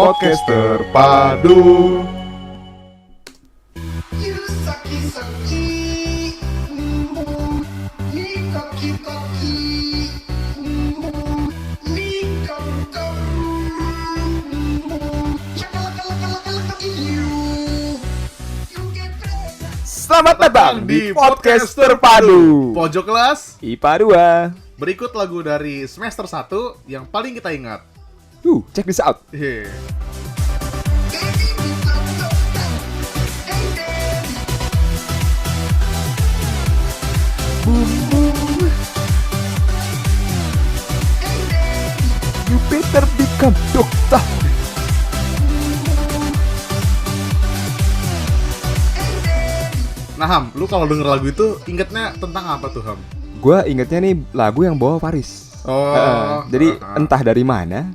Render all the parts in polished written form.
Podcast Terpadu. Selamat datang di Podcast Terpadu Pojok kelas. IPA 2. Berikut lagu dari semester 1 yang paling kita ingat. Check this out. Hehe. You better become doctor. Nah Ham, lu kalau denger lagu itu ingetnya tentang apa tuh Ham? Gua ingetnya nih lagu yang bawa Faris. Jadi entah dari mana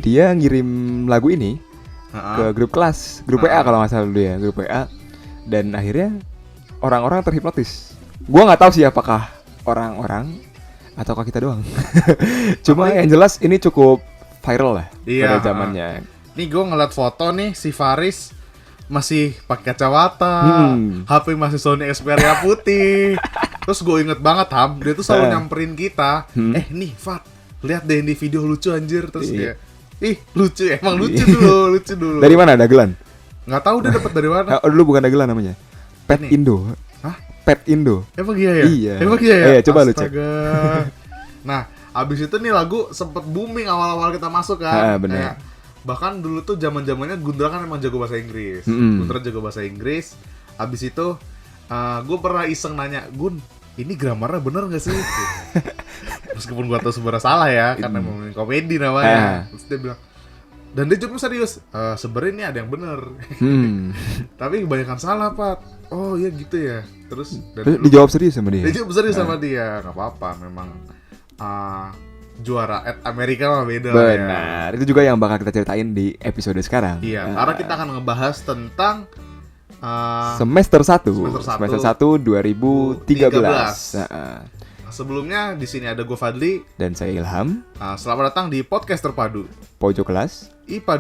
dia ngirim lagu ini ke grup kelas, grup WA kalau nggak salah dulu ya, grup WA. Dan akhirnya orang-orang terhipnotis. Gua nggak tahu sih apakah orang-orang ataukah kita doang. Cuma yang jelas ini cukup viral lah pada zamannya. Nih gue ngeliat foto nih si Faris masih pakai kacamata, HP masih Sony Xperia putih. Terus gue inget banget Ham, dia tuh selalu nyamperin kita. Nih Fat, lihat deh ini video lucu anjir. Terus dia, lucu emang lucu dulu. Dari mana Dagelan? Nggak tahu dia dapat dari mana. Dulu bukan Dagelan namanya. Pet Ini. Indo. Hah? Pet Indo. Emang iya ya? Iya. Emang iya ya? Iya, coba lu cek. Astaga. Nah, abis itu nih lagu sempet booming awal-awal kita masuk kan. Bener. Bahkan dulu tuh zaman-zamannya Gundra kan emang jago bahasa Inggris. Gundra jago bahasa Inggris. Abis itu gue pernah iseng nanya, Gun, ini gramarnya bener gak sih? Meskipun gue tau sebenarnya salah ya, karena emang komedi namanya. Terus dia bilang, dan dia jawabnya serius, sebenarnya ini ada yang bener. Tapi kebanyakan salah, Pat. Oh iya gitu ya. Terus dijawab serius sama dia. Dia jawab serius sama dia. Gak apa-apa, memang juara at Amerika mah beda lah ya. Benar. Itu juga yang bakal kita ceritain di episode sekarang. Iya, karena kita akan ngebahas tentang semester 1 2013. Sebelumnya di sini ada gue Fadli Dan saya Ilham. Selamat datang di Podcast Terpadu Pojok kelas IPA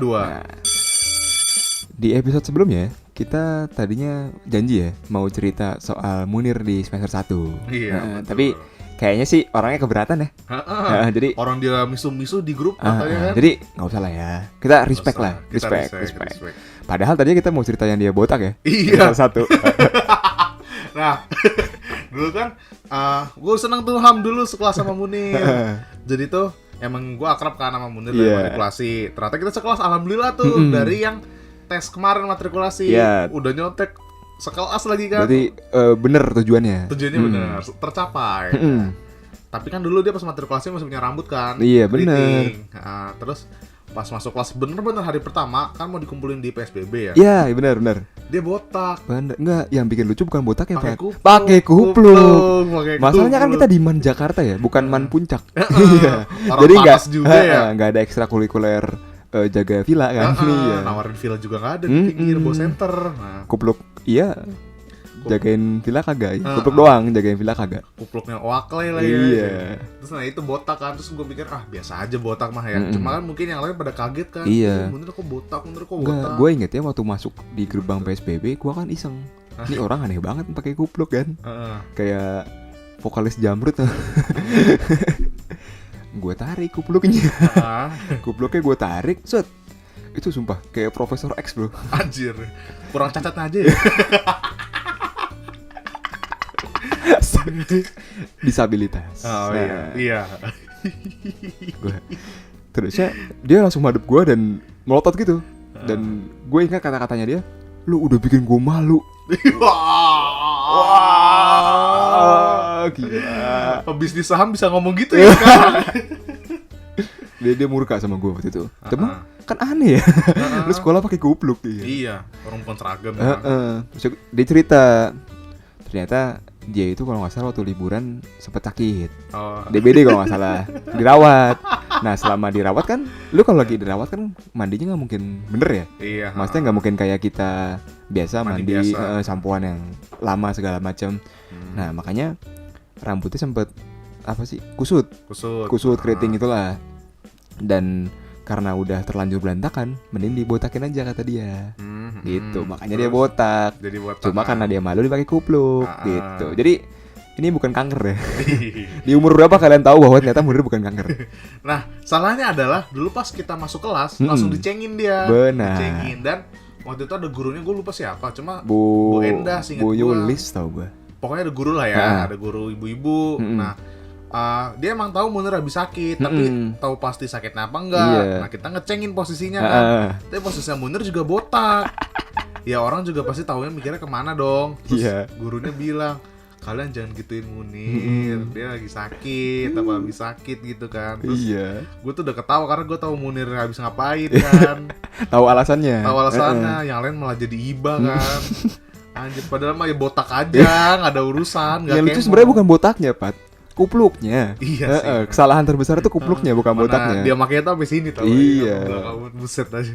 2. Di episode sebelumnya kita tadinya janji ya mau cerita soal Munir di semester 1. Iya, tapi kayaknya sih orangnya keberatan ya. Jadi orang dia misu-misu di grup katanya kan. Jadi nggak usah lah ya. Kita respect lah, respect. Padahal tadinya kita mau cerita yang dia botak ya. Iya. Satu. Nah, dulu kan gue seneng tuh Ham dulu sekelas sama Munir. Jadi tuh emang gue akrab kan sama Munir dari matrikulasi. Ternyata kita sekelas alhamdulillah tuh dari yang tes kemarin matrikulasi udah nyontek sekelas lagi kan. Berarti bener tujuannya. Tujuannya bener, tercapai. Tapi kan dulu dia pas matrikulasi masih punya rambut kan. Iya bener. Terus pas masuk kelas bener-bener hari pertama kan mau dikumpulin di PSBB ya. Iya bener. Dia botak. Bener. Enggak, yang bikin lucu bukan botak ya Pak. Pakai kupluk. Masalahnya kan kita di Man Jakarta ya, bukan Man Puncak. Iya. Jadi nggak ada ekstrakurikuler jaga villa kan. Nawarin villa juga nggak ada di pinggir bawah center. Kupluk iya. Jagain villa kagak, kupluk doang jagain villa kagak. Kupluknya wakle lah ya. Iya. Terus itu botak kan, terus gue pikir biasa aja botak mah ya. Cuma kan mungkin yang lain pada kaget kan. Iya. Bener kok botak. Gue inget ya waktu masuk di gerbang PSBB, gue kan iseng. Ini orang aneh banget pakai kupluk kan. Kayak vokalis Jamrut. Gue tarik kupluknya. Kupluknya gue tarik, set. Itu sumpah kayak Profesor X bro. Anjir, kurang cacatnya aja ya. Disabilitas. Oh iya. Terusnya dia langsung madep gue dan melotot gitu. Dan gue ingat kata-katanya dia, lu udah bikin gue malu. Wah, gila. Pebisnis saham bisa ngomong gitu ya kan? Dia murka sama gue waktu itu. Cuma kan aneh ya. Lu sekolah pakai kupluk. Iya, orang bukan seragam. Terus dia cerita, ternyata dia itu kalau nggak salah waktu liburan sempet sakit. DBD kalau nggak salah, dirawat. Nah selama dirawat kan, lu kalau lagi dirawat kan mandinya nggak mungkin bener ya. Iya. Maksudnya nggak mungkin kayak kita biasa mandi sampoan yang lama segala macam. Nah makanya rambutnya sempet kusut keriting itulah. Dan karena udah terlanjur berantakan, mending dibotakin aja kata dia. Gitu, makanya dia botak. Jadi botak. Cuma karena dia malu dipakai kupluk gitu. Jadi ini bukan kanker ya. Di umur berapa kalian tahu bahwa ternyata munir bukan kanker? Nah, salahnya adalah dulu pas kita masuk kelas langsung dicengin dia. Benar. Dicengin, dan waktu itu ada gurunya, gue lupa siapa, cuma Bu Endah seinget Bu gua. Yulis tau gue. Pokoknya ada guru lah ya, ada guru ibu-ibu. Nah, dia emang tahu Munir habis sakit, tapi tahu pasti sakitnya apa enggak. Iya. Nah, kita ngecengin posisinya kan. Tapi posisinya Munir juga botak. Ya orang juga pasti tahunya mikirnya kemana dong. Terus gurunya bilang, kalian jangan gituin Munir, dia lagi sakit, apa habis sakit gitu kan. Terus gue tuh udah ketawa karena gue tahu Munir habis ngapain kan. Tahu alasannya. Yang lain malah jadi iba kan. Anjir, padahal mah ya botak aja, nggak ada urusan. Yang lucu sebenarnya bukan botaknya, Pat, kupluknya. Iya sih. Kesalahan terbesar itu kupluknya, bukan botaknya. Dia makanya tuh sampai sini tau. Iya. Buset aja.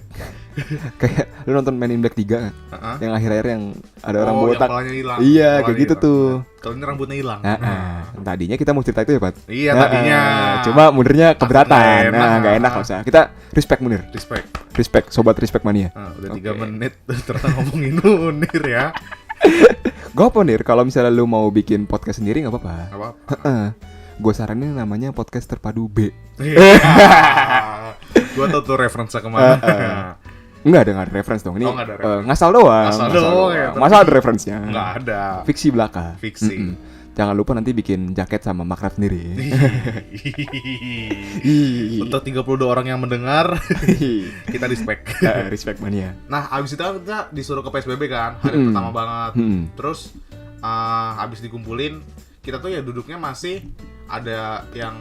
Kayak lu nonton Men in Black 3 kan? Yang akhir-akhir yang ada orang botak. Yang kepalanya hilang. Iya, kayak gitu tuh. Kalau ini rambutnya hilang. Tadinya kita mau cerita itu ya, Pat. Iya, tadinya. Cuma Munirnya keberatan. Nggak enak lah. Kita respect Munir. Respect, sobat respect mania. Udah 3 menit ternyata ngomongin Munir ya. Gak apa Nir, kalau misalnya lu mau bikin podcast sendiri gak apa-apa. Gak apa-apa. Gue saranin namanya podcast terpadu B. Gue tau tuh referensinya kemana. Enggak ada reference dong. Ini ngasal doang. Ya, masa ada referensinya? Enggak ada. Fiksi belaka. Fiksi. Jangan lupa nanti bikin jaket sama makrab sendiri. Untuk 32 orang yang mendengar, kita respect. Respect mania. Nah, abis itu kita disuruh ke PSBB kan, hari pertama banget. Terus abis dikumpulin, kita tuh ya duduknya masih ada yang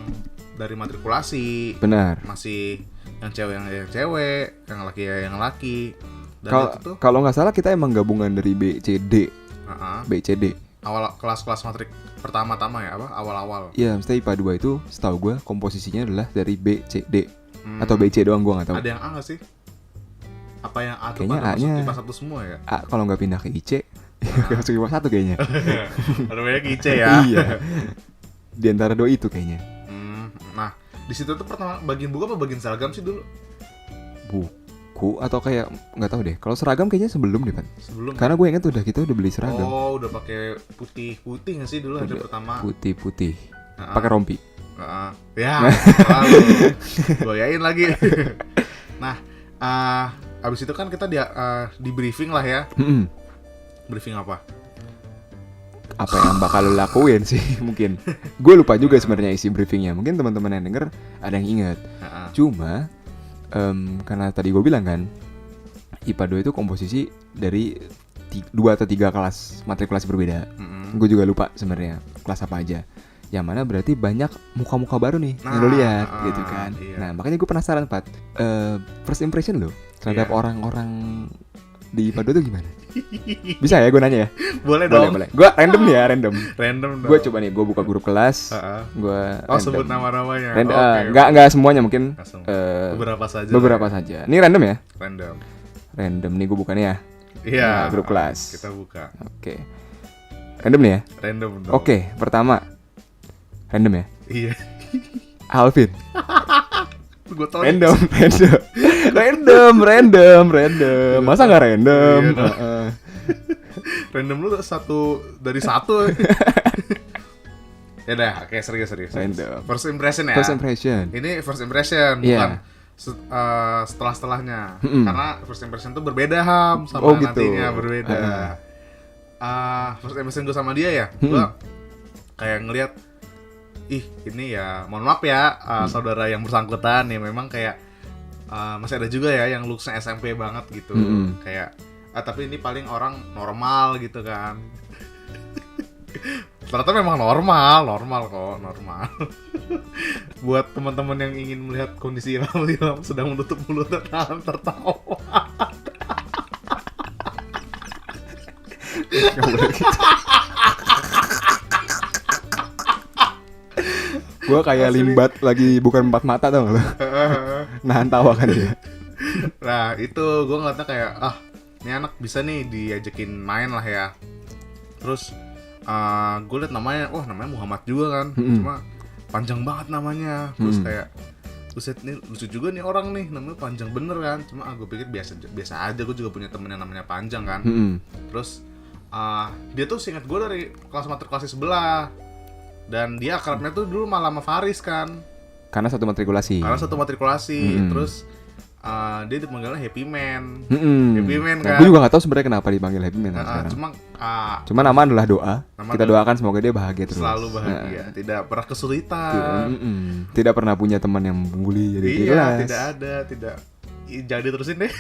dari matrikulasi. Benar. Masih yang cewek yang cewek, yang laki yang laki. Kalau nggak salah kita emang gabungan dari BCD. BCD. Awal kelas-kelas matrik pertama-tama ya, awal-awal. Iya, mesti IPA 2 itu setahu gue komposisinya adalah dari B, C, D. Atau B, C doang, gue nggak tahu. Ada yang A nggak sih? Apa yang A tuh kayaknya pada A-nya masuk IPA 1 semua ya? A kalau nggak pindah ke IC, masuk IPA 1 kayaknya. Ada banyak IC ya? Iya. Di antara dua itu kayaknya. Nah, di situ tuh pertama bagian buku apa bagian seragam sih dulu? Buku atau kayak nggak tahu deh. Kalau seragam kayaknya sebelum deh, Pan. Sebelum. Karena gue ingat kita udah beli seragam. Oh, udah pakai putih nggak sih dulu hari pertama? Putih. Pakai rompi. Ya. Goyain lagi. Nah, abis itu kan kita di briefing lah ya. Briefing apa? Apa yang bakal lo lakuin sih mungkin. Gue lupa juga sebenarnya isi briefingnya. Mungkin teman-teman yang denger ada yang ingat. Cuma karena tadi gue bilang kan IPA 2 itu komposisi dari 2 atau 3 kelas matrikulasi berbeda. Gue juga lupa sebenarnya kelas apa aja. Yang mana berarti banyak muka-muka baru nih yang lo lihat gitu kan. Iya. Nah makanya gue penasaran Pat, first impression lo terhadap orang-orang di IPA 2 itu gimana? Bisa ya gue nanya ya? Boleh dong. Gue random nih ya, random dong. Gue coba nih, gue buka grup kelas. Sebut nama-namanya. Enggak semuanya mungkin. Beberapa saja. Ini random ya? Random nih gue buka nih ya. Iya. Grup kelas. Kita buka. Oke. Random nih ya? Random dong. Oke, pertama. Random ya? Iya. Alvin. Random. Masa nggak random? Random lu dari satu. Ya dah, oke serius. Random. First impression ya. Ini first impression, bukan setelah-setelahnya. Karena first impression tuh berbeda sama nantinya berbeda. First impression gue sama dia ya, gue kayak ngelihat, ini ya, mohon maaf ya, saudara yang bersangkutan ya, memang kayak masih ada juga ya yang looks-nya SMP banget gitu. Kayak tapi ini paling orang normal gitu kan. Ternyata memang normal kok. Buat teman-teman yang ingin melihat kondisi Ilham sedang menutup mulut dan tahan tertawa. Gue kayak limbat lagi bukan 4 mata tau gak lo? Nahan tawa kan dia. Nah itu gue ngeliatnya kayak ini anak bisa nih diajakin main lah ya. Terus gue liat namanya Muhammad juga kan. Cuma panjang banget namanya. Terus kayak buset nih lucu juga nih orang nih, namanya panjang bener kan. Cuma gue pikir biasa aja, gue juga punya temen yang namanya panjang kan. Terus dia tuh seingat gue dari kelas matrikulasi sebelah. Dan dia akrabnya tuh dulu malah sama Faris kan. Karena satu matrikulasi. Terus dia dipanggilnya Happy Man. Happy Man kan. Gue juga gak tahu sebenarnya kenapa dipanggil Happy Man sekarang. Cuma nama adalah doa. Kita doakan semoga dia bahagia terus. Selalu bahagia, tidak pernah kesulitan. Tidak pernah punya teman yang membuli jadi tidak ada, tidak. Jadi terusin deh.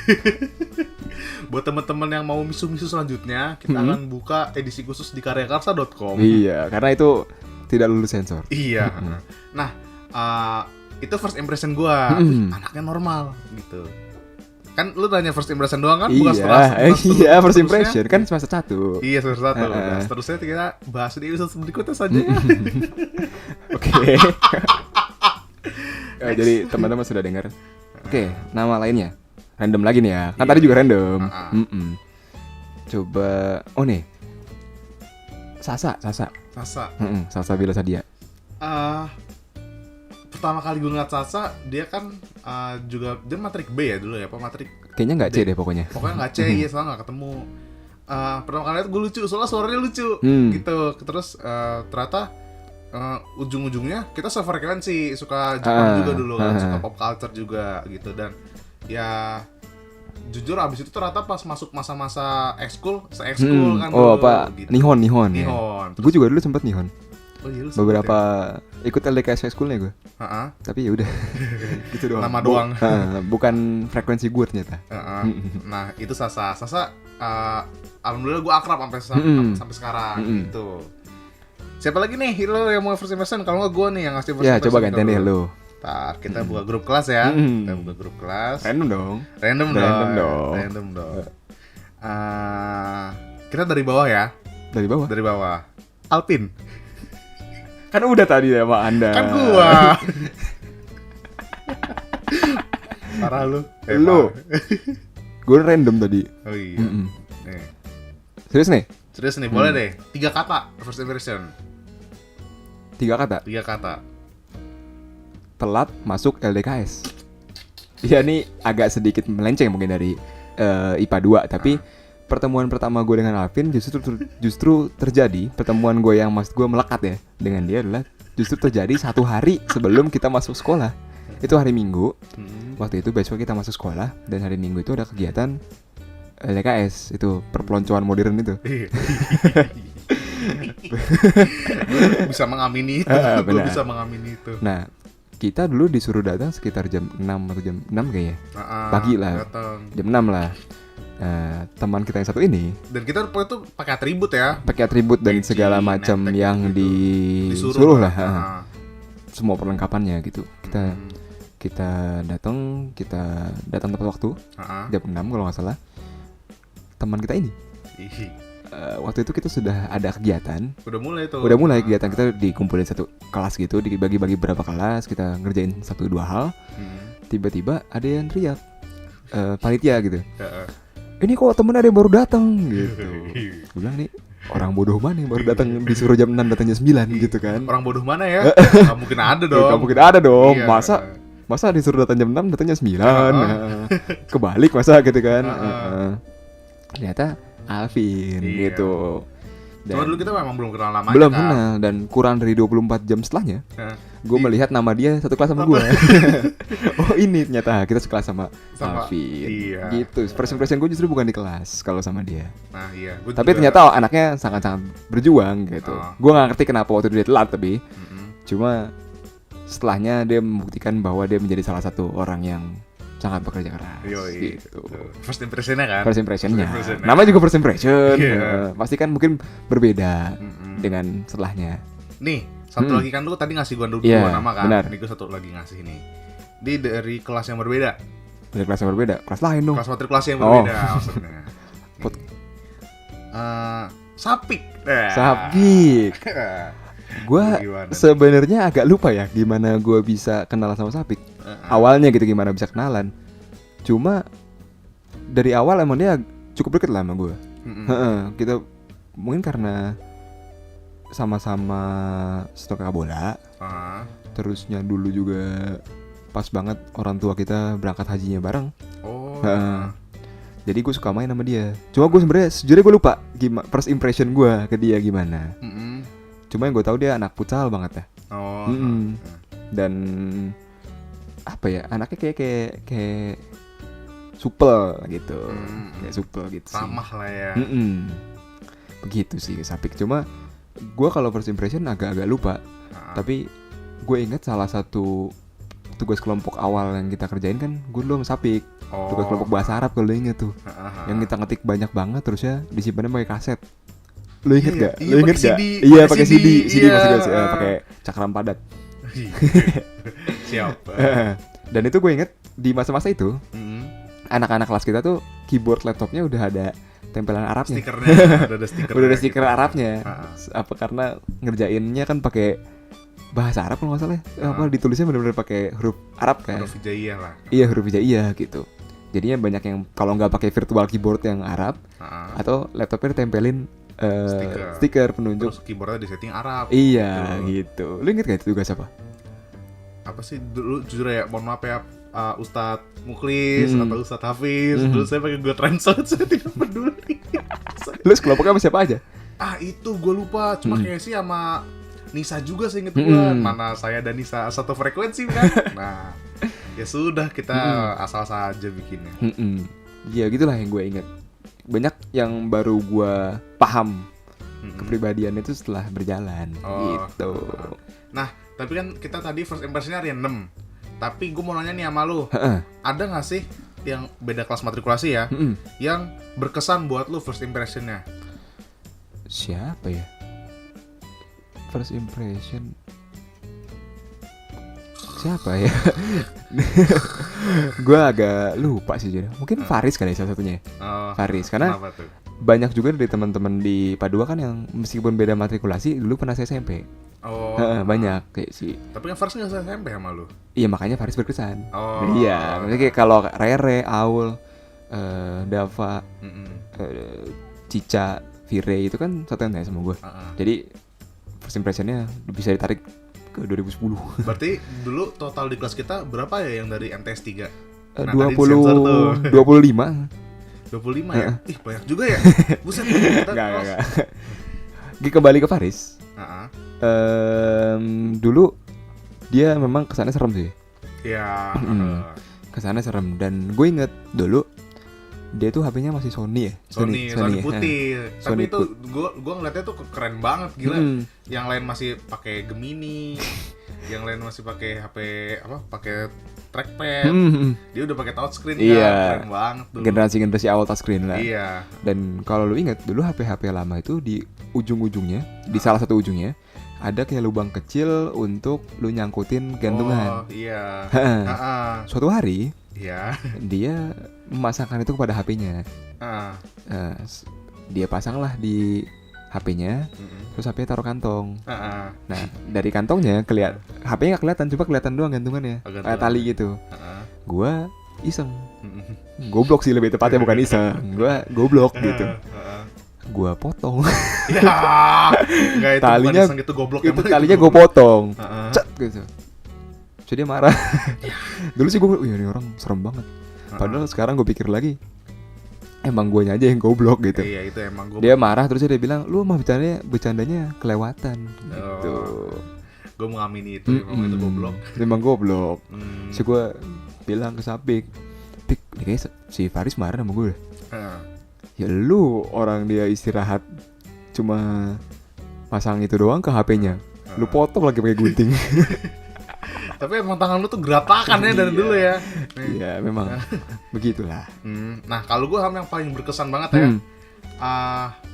Buat teman-teman yang mau misu-misu selanjutnya, kita akan buka edisi khusus di karyakarsa.com. Iya, karena itu tidak lulus sensor. Iya. Nah, itu first impression gua, anaknya normal gitu. Kan lu tanya first impression doang kan, bukan setelah first impression kan semester 1. Iya, semester 1. Nah, seterusnya kita bahas di episode berikutnya saja. Oke. Jadi teman-teman sudah dengar. Oke, nama lainnya random lagi nih ya. Kan tadi juga random. Coba, nih. Sasa. Sasa Bila Sadia. Pertama kali gue ngeliat Sasa, dia kan juga dia matrik B ya dulu ya, apa matrik? Kayaknya nggak C deh pokoknya. Pokoknya nggak C, ya soalnya nggak ketemu. Pertama kali itu gue lucu, soalnya suaranya lucu, gitu. Terus ternyata ujung-ujungnya kita sefrekuensi, suka Jepang juga dulu kan, suka pop culture juga gitu. Dan ya jujur abis itu ternyata pas masuk masa-masa ekskul kan dulu, gitu. Nihon ya. Gue juga dulu sempet Nihon. Beberapa ya? Ikut LDKS schoolnya gue. Tapi ya udah. Gitu doang. Nama doang. Bukan frekuensi gue ternyata. Nah, itu Sasa. Alhamdulillah gue akrab sampai sekarang gitu. Siapa lagi nih lo yang mau first impression? Kalau nggak gue nih yang ngasih first impression. Ya, coba gantian deh lo. Ntar kita buka grup kelas ya. Kita buka grup kelas. Random dong. Kita dari bawah ya. Dari bawah. Alpin. Kan udah tadi ya Pak Anda. Kan gua. Parah lu. Gue random tadi. Oh iya. Nih. Serius nih, boleh deh. 3 kata first impression. 3 kata. Telat masuk LDKS. Ya ini agak sedikit melenceng mungkin dari IPA 2, tapi pertemuan pertama gue dengan Alvin justru terjadi. Pertemuan gue yang gue melekat ya dengan dia adalah justru terjadi 1 hari sebelum kita masuk sekolah. Itu hari Minggu. Waktu itu besok kita masuk sekolah dan hari Minggu itu ada kegiatan LDKS, itu perpeloncoan modern itu. Bisa mengamini itu. Nah, kita dulu disuruh datang sekitar jam 6 atau jam 6 kayaknya. Pagi lah. Jam 6 lah. Teman kita yang satu ini. Dan kita itu pakai atribut ya. Pakai atribut dan segala macam yang disuruh lah. Semua perlengkapannya gitu. Kita datang tepat waktu. Jam 6 kalau nggak salah. Teman kita ini. Waktu itu kita sudah ada kegiatan. Udah mulai kegiatan, kita dikumpulin satu kelas gitu, dibagi-bagi berapa kelas, kita ngerjain 1-2 hal. Tiba-tiba ada yang teriak, panitia gitu. Ini kok temen ada yang baru datang gitu. Gue bilang nih, orang bodoh mana yang baru datang disuruh jam 6 datangnya 9 gitu kan. Orang bodoh mana ya? Gak mungkin ada dong. Iya. Masa disuruh datang jam 6 datangnya 9. Kebalik masa gitu kan. Ternyata Alvin gitu. Cuma dulu kita memang belum kenal namanya. Belum kenal, dan kurang dari 24 jam setelahnya gue melihat nama dia satu kelas sama gue. Oh ini ternyata kita sekelas sama Alvin. Iya. Gitu. First impression gue justru bukan di kelas kalau sama dia. Nah iya. Tapi ternyata anaknya sangat-sangat berjuang gitu. Gue gak ngerti kenapa waktu itu dia telat, tapi cuma setelahnya dia membuktikan bahwa dia menjadi salah satu orang yang sangat bekerja keras. Gitu. First impressionnya kan? First impressionnya. Nama juga first impression. Pasti kan mungkin berbeda dengan setelahnya. Nih, satu lagi kan lu tadi ngasih gua dua nama kan? Benar. Ini gua satu lagi ngasih nih. Dia dari kelas yang berbeda. Dari kelas yang berbeda? Kelas lain dong. Kelas matrikulasi yang berbeda maksudnya. Sapik. Gue sebenarnya agak lupa ya gimana gue bisa kenal sama Sapik. Awalnya gitu gimana bisa kenalan. Cuma dari awal emang dia cukup deket lah sama gue. Kita mungkin karena sama-sama suka bola. Terusnya dulu juga pas banget orang tua kita berangkat hajinya bareng. Oh. Jadi gue suka main sama dia. Cuma gue sebenarnya sejujurnya gue lupa gimana first impression gue ke dia gimana. Cuma yang gue tahu dia anak futsal banget ya. Oh. Dan apa ya, anaknya kayak supel gitu. Kayak supel gitu sih. Ramah lah ya. Begitu sih Sapik. Cuma gue kalau first impression agak-agak lupa. Tapi gue ingat salah satu tugas kelompok awal yang kita kerjain kan gue dulu sama Sapik. Tugas kelompok bahasa Arab kalau lu inget tuh. Yang kita ngetik banyak banget terus ya disimpannya pakai kaset. Lu inget gak? Lu inget gak? Iya pakai CD. Maksudnya pakai cakram padat. Siap. Dan itu gue inget di masa-masa itu anak-anak kelas kita tuh keyboard laptopnya udah ada tempelan Arabnya. Stikernya udah ada stiker. Udah ada stiker Arabnya. Apa karena ngerjainnya kan pakai bahasa Arab kalau nggak salah. Apa ditulisnya benar-benar pakai huruf Arab kan? Huruf hijaiyah lah. Iya huruf hijaiyah gitu. Jadinya banyak yang kalau nggak pakai virtual keyboard yang Arab atau laptopnya ditempelin stiker penunjuk. Terus keyboardnya di setting Arab. Iya gitu. Lu inget gak itu tugas apa? Apa sih dulu jujur ya, mohon maaf ya Ustadz Muklis atau Ustadz Hafiz. Dulu saya pakai Google Translate, saya tidak peduli. Lu sekelompoknya sama siapa aja? Itu gue lupa. Cuma kayaknya sih sama Nisa juga, saya inget gue. Mana saya dan Nisa satu frekuensi kan. Nah, ya sudah kita asal saja bikinnya. Ya gitulah yang gue inget. Banyak yang baru gue paham kepribadiannya itu setelah berjalan gitu. Nah, tapi kan kita tadi first impression-nya random. Tapi gue mau nanya nih sama lu, ada gak sih yang beda kelas matrikulasi ya, yang berkesan buat lu first impression-nya? Siapa ya? First impression siapa ya? Gue agak lupa sih jadi. Mungkin Faris kali salah satunya. Faris karena banyak juga dari teman-teman di Padua kan yang meskipun beda matrikulasi dulu pernah SMP. Banyak kayak sih. Tapi kan Faris nggak SMP sama lu? Iya makanya Faris berkesan. Iya, maksudnya kayak kalau Rere, Aul, Dava, Cica, Vire itu kan satu yang sama gue. Jadi first impressionnya bisa ditarik ke 2010. Berarti dulu total di kelas kita berapa ya yang dari MTS 3? 25. 25 ya? Ih banyak juga ya. Buset. Enggak. Kembali ke Faris. Dulu dia memang kesannya serem sih. Iya. Kesannya serem dan gue inget dulu dia tuh HP-nya masih Sony ya. Sony putih. Tapi itu gue ngeliatnya tuh keren banget gila. Yang lain masih pakai Gemini, yang lain masih pakai HP pakai trackpad. Dia udah pakai touchscreen kan, keren banget dulu. Generasi awal touchscreen lah. Iya. Dan kalau lu inget dulu HP lama itu di ujung-ujungnya, di salah satu ujungnya ada kayak lubang kecil untuk lu nyangkutin gantungan. Iya. Suatu hari dia memasangkan itu kepada HP-nya. Dia pasanglah di HP-nya, terus HP-nya taruh kantong. Nah, dari kantongnya HP-nya nggak kelihatan, cuma kelihatan doang gantungannya, kayak tali gitu. Gua iseng, goblok sih lebih tepatnya, bukan iseng. Gua goblok gitu. Gua potong. Talinya itu goblok. Itu talinya gua potong. Cet gitu. Jadi dia marah. Dulu sih gue, ini orang serem banget. Padahal sekarang gue pikir lagi, emang guanya aja yang goblok gitu. Iya itu emang goblok. Dia marah terus dia bilang, lu mah bercandanya kelewatan gitu. Gue mengamini itu, emang itu goblok. Emang goblok. So gue bilang ke Sapik, Pik, ini kayak si Faris marah sama gue. Ya lu orang dia istirahat cuma pasang itu doang ke HP-nya. Lu potong lagi pakai gunting. Tapi emang tangan lu tuh geratakan ya dari dulu ya. Iya memang begitulah. Nah kalau gue yang paling berkesan banget ya,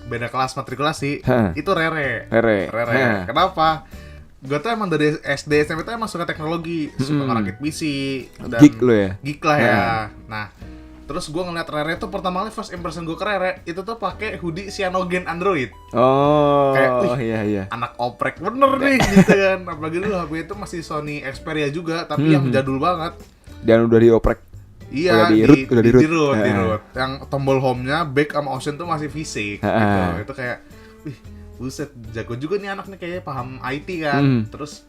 beda kelas matrikulasi itu Rere. Kenapa? Gue tuh emang dari SD SMP tuh emang suka teknologi, suka ngerakit PC dan geek lah ya. Nah terus gue ngeliat Rere tuh pertama kali first impression gue ke Rere itu tuh pakai hoodie Cyanogen Android. Kayak, iya. Anak oprek bener nih gitu kan. Apalagi dulu HP itu masih Sony Xperia juga, tapi yang jadul banget. Dan udah dioprek. Iya, udah di root. Yang tombol home-nya back sama option tuh masih fisik gitu. Itu kayak, wih, buset, jago juga nih anak nih, kayaknya paham IT kan. Terus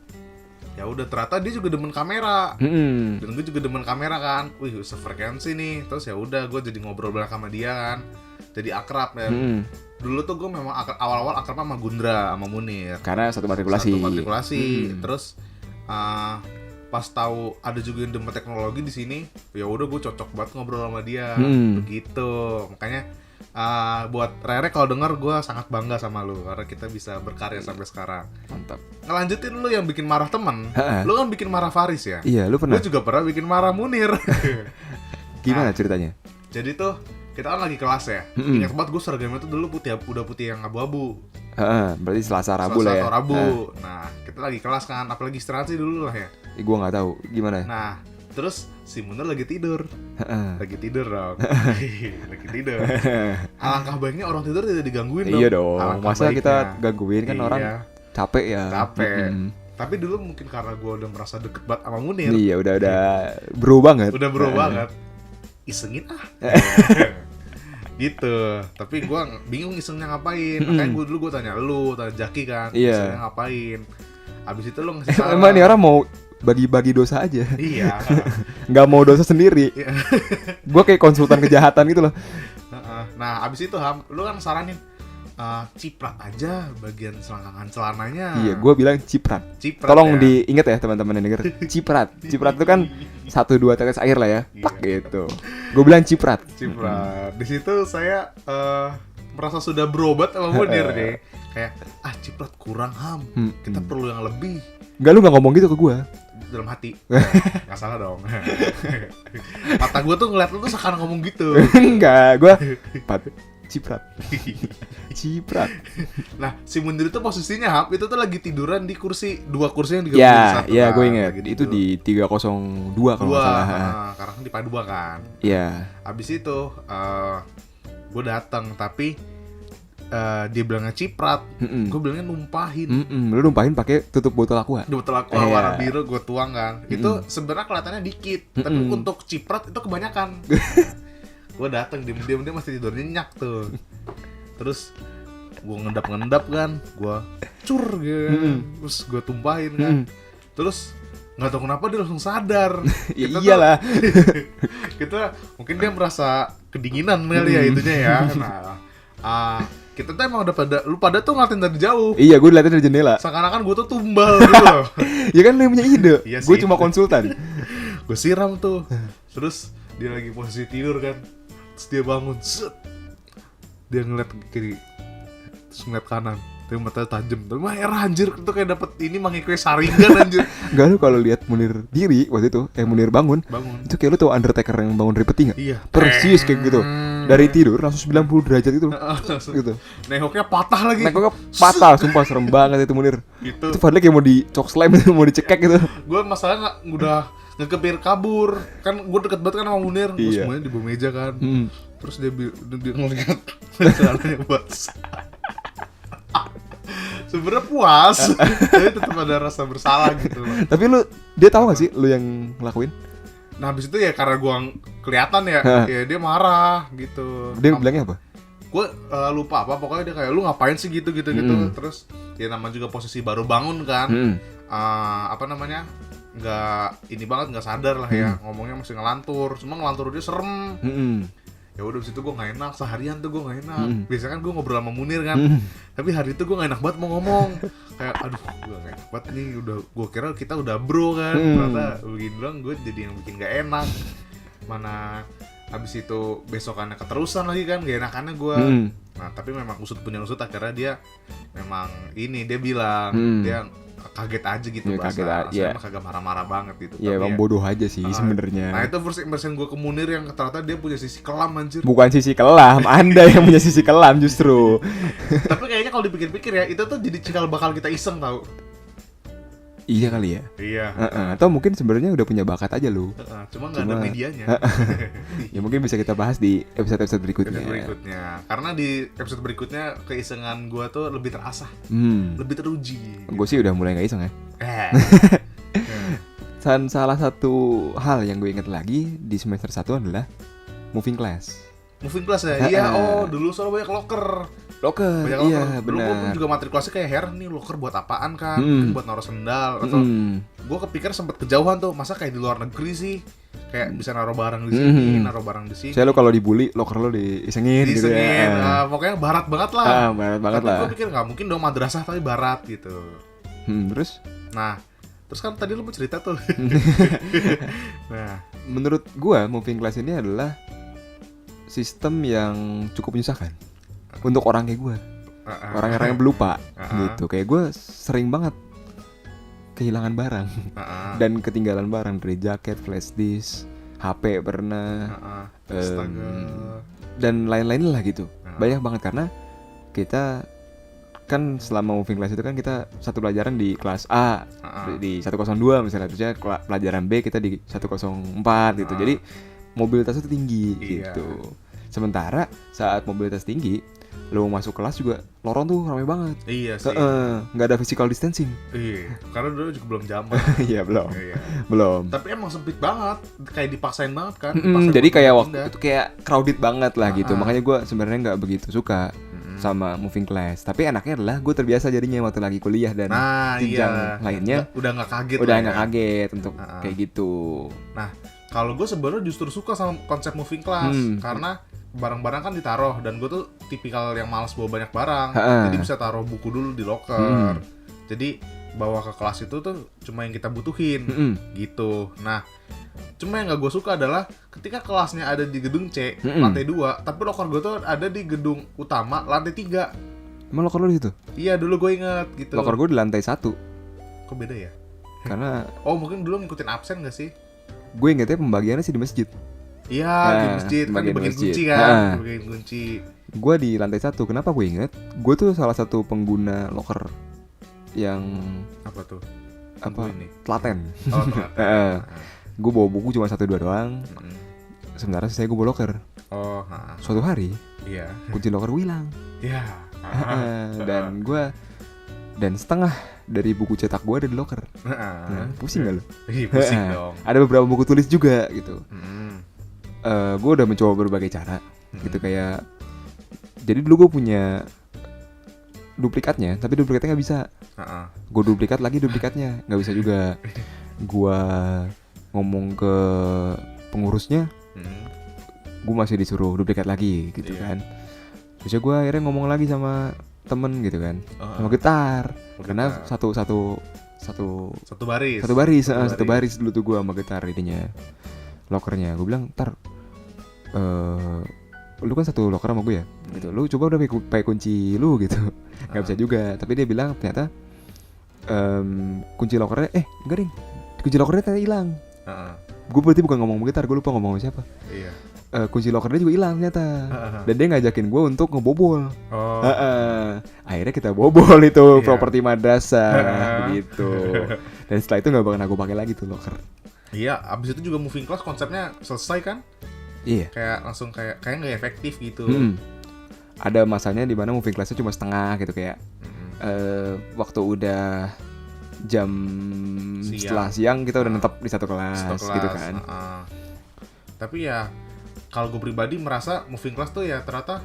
Ya udah, ternyata dia juga demen kamera. Dan gue juga demen kamera kan. Wih, sefrekuensi nih. Terus ya udah, gue jadi ngobrol banyak sama dia kan. Jadi akrab dan dulu tuh gue memang awal-awal akrab sama Gundra, sama Munir. Karena satu matrikulasi. Terus pas tahu ada juga yang demen teknologi di sini, ya udah gue cocok banget ngobrol sama dia. Begitu. Makanya buat Rere kalau denger, gue sangat bangga sama lu karena kita bisa berkarya sampai sekarang. Mantap. Ngelanjutin lu yang bikin marah temen, lu kan bikin marah Faris ya? Iya, lu pernah. Gue juga pernah bikin marah Munir. Gimana ceritanya? Jadi tuh kita kan lagi kelas ya. Ingat banget gue seragamnya tuh dulu udah putih yang abu-abu. Berarti Selasa Rabu lah ya. Selasa Rabu. Nah, kita lagi kelas kan, apalagi istirahat sih dulu lah ya. Gue nggak tahu gimana. Nah, terus si Munir lagi tidur. Lagi tidur dong. Lagi tidur. Alangkah baiknya orang tidur tidak digangguin dong. Iya dong. Alangkah Masa baiknya. kita gangguin kan orang capek ya. Capek. Tapi dulu mungkin karena gue udah merasa deket banget sama Munir. Iya, udah bro banget. Udah bro banget. Isengin gitu. Tapi gue bingung isengnya ngapain. Makanya gue tanya Jaki kan, isengnya ngapain. Abis itu lu ngasih saran. Emang nih orang mau bagi-bagi dosa aja. Iya. Nggak mau dosa sendiri. Gue kayak konsultan kejahatan gitu loh. Nah, abis itu lu kan saranin ciprat aja bagian selangkangan celananya. Iya, gue bilang ciprat. Tolong diingat ya teman-teman yang denger. Ciprat itu kan 1-2 tetes air lah ya. Tak gitu. Gue bilang ciprat. Di situ saya merasa sudah berobat sama Munir deh. Kayak ciprat kurang kita perlu yang lebih. Enggak, lu nggak ngomong gitu ke gue. Dalam hati. Nggak salah dong. Mata gue tuh ngeliat lu tuh sekarang ngomong gitu. Enggak, gue ciprat. Nah, si Munir itu posisinya itu tuh lagi tiduran di dua kursi yang digabung jadi satu. Iya, gue ingat. Gitu. Itu di 302 kalau nggak salah. Karena kan di Padua kan. Iya. Abis itu gue datang, tapi dia bilangnya ciprat, gue bilangnya numpahin. Lu numpahin pakai tutup botol aqua. Warna biru gue tuang kan. Itu sebenarnya kelihatannya dikit, tapi untuk ciprat itu kebanyakan. Gue datang diam-diam, dia masih tidur nyenyak tuh. Terus gue ngendap kan, gue cur gitu, terus gue tumpahin kan. Terus nggak tahu kenapa dia langsung sadar. Iyalah. Kita mungkin dia merasa kedinginan kali ya itunya ya. Nah, kita tuh emang udah lu pada tuh ngeliatin dari jauh. Iya, gue liatin dari jendela. Seakan-akan gue tuh tumbal gitu loh. Ya kan lu yang punya ide. Iya Gue cuma konsultan. Gue siram tuh. Terus dia lagi posisi tidur kan. Terus dia bangun, set. Dia ngeliat ke kiri, terus ngeliat kanan. Tapi matanya tajam. Tapi merah anjir, itu kayak dapet ini mangikwe saringan anjir. Enggak, lu kalau lihat Munir diri waktu itu, Munir bangun. Itu kayak lu tau Undertaker yang bangun dari peti nggak? Iya. Persis kayak gitu. Dari tidur langsung 90 derajat itu. Gitu. Nengoknya patah lagi. Nengoknya patah, sumpah serem banget itu Munir. Gitu. Itu padahal kayak mau dicok slime itu, mau dicekek gitu. Gue masalahnya udah ngekepir kabur. Kan gue deket banget kan sama Munir. Gue semuanya di bawah meja kan. Terus dia ngeliat celananya basah. Sebenernya puas, tapi tetap ada rasa bersalah gitu. Tapi dia tahu gak sih lu yang ngelakuin? Nah habis itu ya karena gua kelihatan ya dia marah gitu. Dia bilangnya apa? Gue lupa apa, pokoknya dia kayak lu ngapain sih gitu. Terus dia namanya juga posisi baru bangun kan. Apa namanya? Nggak sadar lah ya, ngomongnya masih ngelantur. Cuma ngelantur dia serem. Ya udah situ gue nggak enak, seharian tuh gue nggak enak. Biasanya kan gue ngobrol sama Munir kan, tapi hari itu gue nggak enak banget mau ngomong. Kayak aduh gue nggak enak banget nih, udah gue kira kita udah bro kan, ternyata begini doang gue jadi yang bikin nggak enak. Mana habis itu besokannya keterusan lagi kan, gak enakannya gue. Nah tapi memang usut punya usut, akhirnya dia memang dia bilang dia kaget aja gitu, bahasa aslinya kagak marah-marah banget gitu. Ya emang bodoh aja sih sebenarnya. Nah itu first impression gue ke Munir yang ternyata dia punya sisi kelam anjir. Bukan sisi kelam, Anda yang punya sisi kelam justru. Tapi kayaknya kalau dipikir-pikir ya, itu tuh jadi cikal bakal kita iseng tau. Iya kali ya. Iya. Atau mungkin sebenarnya udah punya bakat aja lu. Cuma nggak ada medianya. Ya mungkin bisa kita bahas di episode berikutnya. Karena di episode berikutnya keisengan gue tuh lebih terasah, lebih teruji. Gue sih udah mulai nggak iseng ya. Dan salah satu hal yang gue inget lagi di semester 1 adalah moving class. Moving class ya? Iya. Dulu soalnya banyak locker. Iya benar. Dulu gue juga matrikulasi kayak heran nih, locker buat apaan kan? Buat naruh sendal atau gue kepikir sempet kejauhan tuh, masa kayak di luar negeri sih, kayak bisa naruh barang di sini, naruh barang di sini. Saya lo kalau dibully loker lo diisengin gitu ya. Pokoknya barat banget lah. Barat banget tapi lah. Gue pikir nggak mungkin dong madrasah tapi barat gitu. Terus? Nah, terus kan tadi lu mau cerita tuh. Nah, menurut gue moving class ini adalah sistem yang cukup menyusahkan untuk orang kayak gue, orang-orang yang pelupa gitu. Kayak gue sering banget kehilangan barang dan ketinggalan barang, dari jaket, flash disk, HP pernah, dan lain-lain lah gitu. Banyak banget karena kita kan selama moving class itu kan kita satu pelajaran di kelas A di 102 misalnya, terusnya pelajaran B kita di 104 gitu. Jadi mobilitasnya itu tinggi gitu. Sementara saat mobilitas tinggi, lo masuk kelas juga lorong tuh ramai banget. Iya sih. Nggak ada physical distancing. Iya, karena dulu juga belum zaman. Iya belum. Tapi emang sempit banget, kayak dipaksain banget kan. Jadi kayak waktu itu kayak crowded banget lah gitu. Makanya gue sebenarnya nggak begitu suka sama moving class. Tapi enaknya adalah gue terbiasa jadinya waktu lagi kuliah dan jenjang lainnya. Udah nggak kaget. Udah nggak kaget untuk kayak gitu. Nah, kalau gue sebenarnya justru suka sama konsep moving class karena barang-barang kan ditaruh, dan gue tuh tipikal yang malas bawa banyak barang. Jadi bisa taruh buku dulu di locker. Jadi bawa ke kelas itu tuh cuma yang kita butuhin gitu. Nah, cuma yang gak gue suka adalah ketika kelasnya ada di gedung C, lantai 2, tapi locker gue tuh ada di gedung utama, lantai 3. Emang locker lo di situ? Iya, dulu gue inget gitu. Locker gue di lantai 1. Kok beda ya? Karena mungkin dulu ngikutin absen gak sih? Gue ingetnya pembagiannya sih di masjid. Iya, di masjid, kan dibagiin kunci kan, dibagiin kunci. Gue di lantai 1, kenapa gue inget? Gue tuh salah satu pengguna locker yang apa tuh? Telaten. Oh, telaten. Gue bawa buku cuma 1-2 doang. Sementara saya gue bawa locker. Suatu hari, kunci locker gue hilang. Iya. Dan setengah dari buku cetak gue ada di locker. Pusing gak lo? Pusing dong. Ada beberapa buku tulis juga gitu. Gue udah mencoba berbagai cara gitu, kayak jadi dulu gue punya duplikatnya, tapi duplikatnya nggak bisa. Gue duplikat lagi duplikatnya nggak bisa juga. Gue ngomong ke pengurusnya, gue masih disuruh duplikat lagi gitu kan. Terus gue akhirnya ngomong lagi sama temen gitu kan, sama getar, karena satu baris dulu tuh gue sama getar ininya, lokernya. Gue bilang, ntar lu kan satu loker sama gue ya gitu, lu coba udah pakai kunci lu gitu. Nggak bisa juga. Tapi dia bilang ternyata kunci lokernya enggak ding, kunci lokernya ternyata hilang. Gue berarti bukan ngomong gitar, gue lupa ngomong sama siapa. Iya. Kunci lokernya juga hilang ternyata. Dan dia ngajakin gue untuk ngebobol. Akhirnya kita bobol itu properti madrasah gitu. Dan setelah itu nggak bakal aku pakai lagi tuh loker. Iya, abis itu juga moving class konsepnya selesai kan? Iya. Kayak langsung kayak nggak efektif gitu. Ada masanya di mana moving classnya cuma setengah gitu, kayak waktu udah jam setelah siang kita udah netap di satu kelas gitu kan. Tapi ya kalau gue pribadi merasa moving class tuh ya ternyata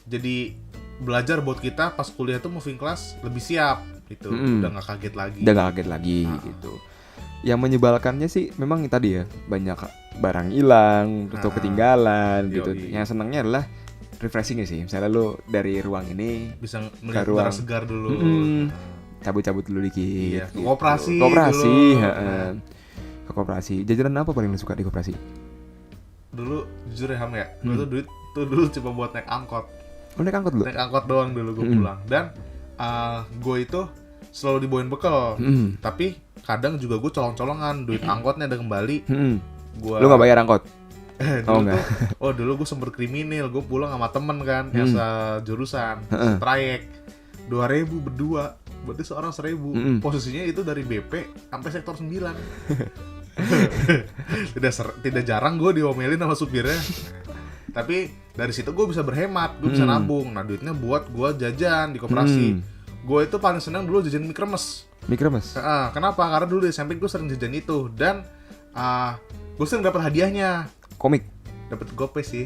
jadi belajar buat kita pas kuliah tuh moving class lebih siap gitu. Udah nggak kaget lagi. Gitu. Yang menyebalkannya sih memang tadi ya, banyak barang hilang atau ketinggalan gitu. Yang senangnya adalah refreshingnya sih. Misalnya lu dari ruang ini bisa melihat udara segar dulu. Cabut-cabut dulu dikit. Gitu. Koperasi dulu. Ke koperasi. Jajanan apa paling lu suka di koperasi? Dulu jujur ya Ham ya, gue tuh duit tuh dulu cuma buat naik angkot. Naik angkot dulu? Naik angkot doang dulu gue pulang. Dan gue itu selalu dibawain bekal. Tapi kadang juga gue colong-colongan, duit angkotnya ada kembali. Lu gak bayar angkot? Dulu gue sempet kriminal. Gue pulang sama temen kan, yang sejurusan, trayek 2.000 berdua, berarti seorang 1.000. Posisinya itu dari BP sampai sektor 9. Tidak jarang gue diomelin sama supirnya. Tapi dari situ gue bisa berhemat, gue bisa nabung. Nah duitnya buat gue jajan di koperasi. Gue itu paling senang dulu jajan mie kremes. Kenapa? Karena dulu di SMP gue sering jajan itu. Dan gue sering dapat hadiahnya. Komik? dapat GoPay sih.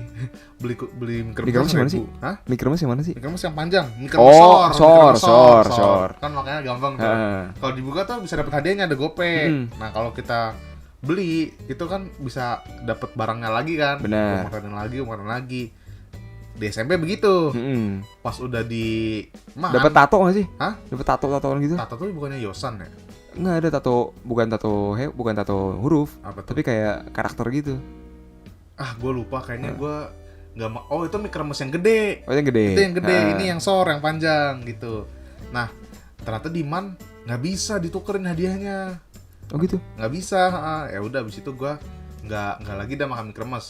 beli Mie kremes yang mana sih? Hah? Mie kremes yang mana sih? Mie kremes yang panjang. Mie kremes Oh, sor. sor. Kan makanya gampang tuh. Kalau dibuka tuh bisa dapat hadiahnya, ada GoPay. Nah, kalau kita beli itu kan bisa dapat barangnya lagi kan. Benar. Makanan lagi. Di SMP begitu. Pas udah di dapat tato nggak sih? Hah? Dapat tatoan gitu? Tato tuh bukannya Yosan ya? Nggak ada tato, bukan tato huruf, tapi kayak karakter gitu. Gue lupa, kayaknya gue nggak oh itu mie kremes yang gede. Oh yang gede. Itu yang gede, ini yang sor yang panjang gitu. Nah ternyata di Man nggak bisa ditukerin hadiahnya. Oh gitu? Nggak bisa. Ya udah abis itu gue nggak lagi dah makan mie kremes.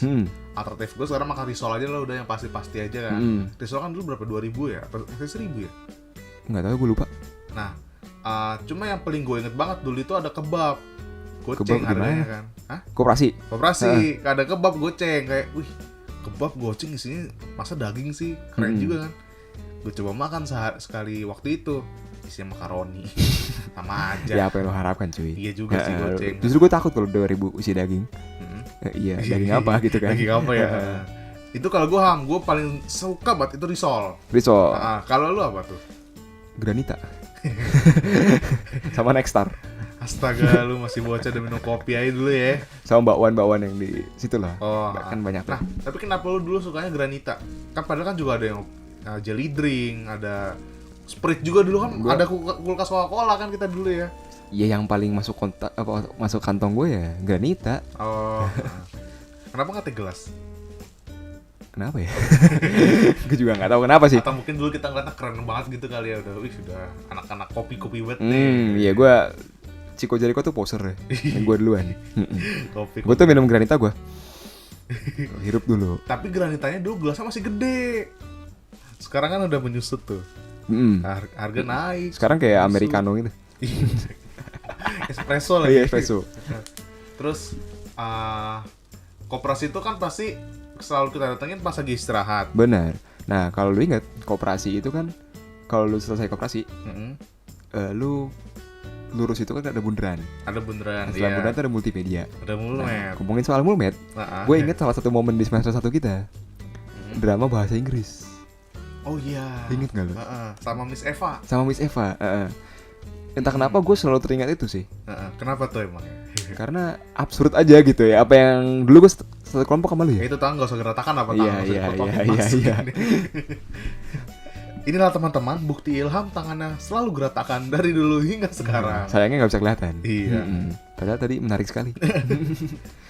Alternatif gue sekarang makan risol aja lah, udah yang pasti aja kan. Risol kan dulu berapa, 2000 ya? Atau 1000 ya? Nggak tahu, gue lupa. Nah cuma yang paling gue inget banget dulu itu ada kebab goceng Kebab harganya kan. Hah? Koperasi. Ada kebab goceng kayak, wih kebab goceng isinya masa daging sih, keren juga kan. Gue coba makan sekali waktu itu, isinya makaroni. Sama aja. Ya apa yang lo harapkan cuy. Iya juga sih goceng. Justru gue takut kalau 2000 isi daging. Iya, daging apa gitu kan. Daging apa ya. Itu kalau gue paling suka banget itu risol. Kalau lu apa tuh? Granita. Sama Nexstar. Astaga, lu masih bocah dan minum kopi aja dulu ya. Sama bakwan yang di situ lah. Kan banyak. Nah, tapi kenapa lu dulu sukanya Granita? Kan padahal kan juga ada yang jelly drink, ada Sprite juga dulu kan. Ada kulkas Coca-Cola kan kita dulu ya. Iya, yang paling masuk masuk kantong gue ya Granita. Kenapa nggak teh gelas? Kenapa ya? Gue juga nggak tahu kenapa sih. Atau mungkin dulu kita ngeliatnya keren banget gitu kali ya, sudah anak-anak kopi banget. Iya, gue Chico Jericho tuh poser ya. Gue duluan. Gue tuh minum Granita gue. Hirup dulu. Tapi Granitanya dulu gelasnya masih gede. Sekarang kan udah menyusut tuh. Harga naik. Sekarang kayak Americano gitu. Espresso lagi. Espresso. Terus koperasi itu kan pasti selalu kita datengin pas lagi istirahat. Benar. Nah, kalau lu ingat koperasi itu kan, kalau lu selesai koperasi, lu lurus itu kan ada bundaran. Ada bundaran. Setelah bundaran itu ada multimedia. Ada mulmed. Ngomongin soal mulmed, gue inget salah satu momen di semester 1 kita, drama bahasa Inggris. Oh iya. Ingat nggak lu? Sama Miss Eva. Entah kenapa gue selalu teringat itu sih. Kenapa tuh emang? Karena absurd aja gitu ya. Apa yang dulu gue satu kelompok sama lu ya? Itu tangga, gak usah geratakan apa tangga. Iya. Inilah teman-teman bukti Ilham tangannya selalu geratakan dari dulu hingga sekarang. Sayangnya nggak bisa kelihatan. Iya. Padahal tadi menarik sekali.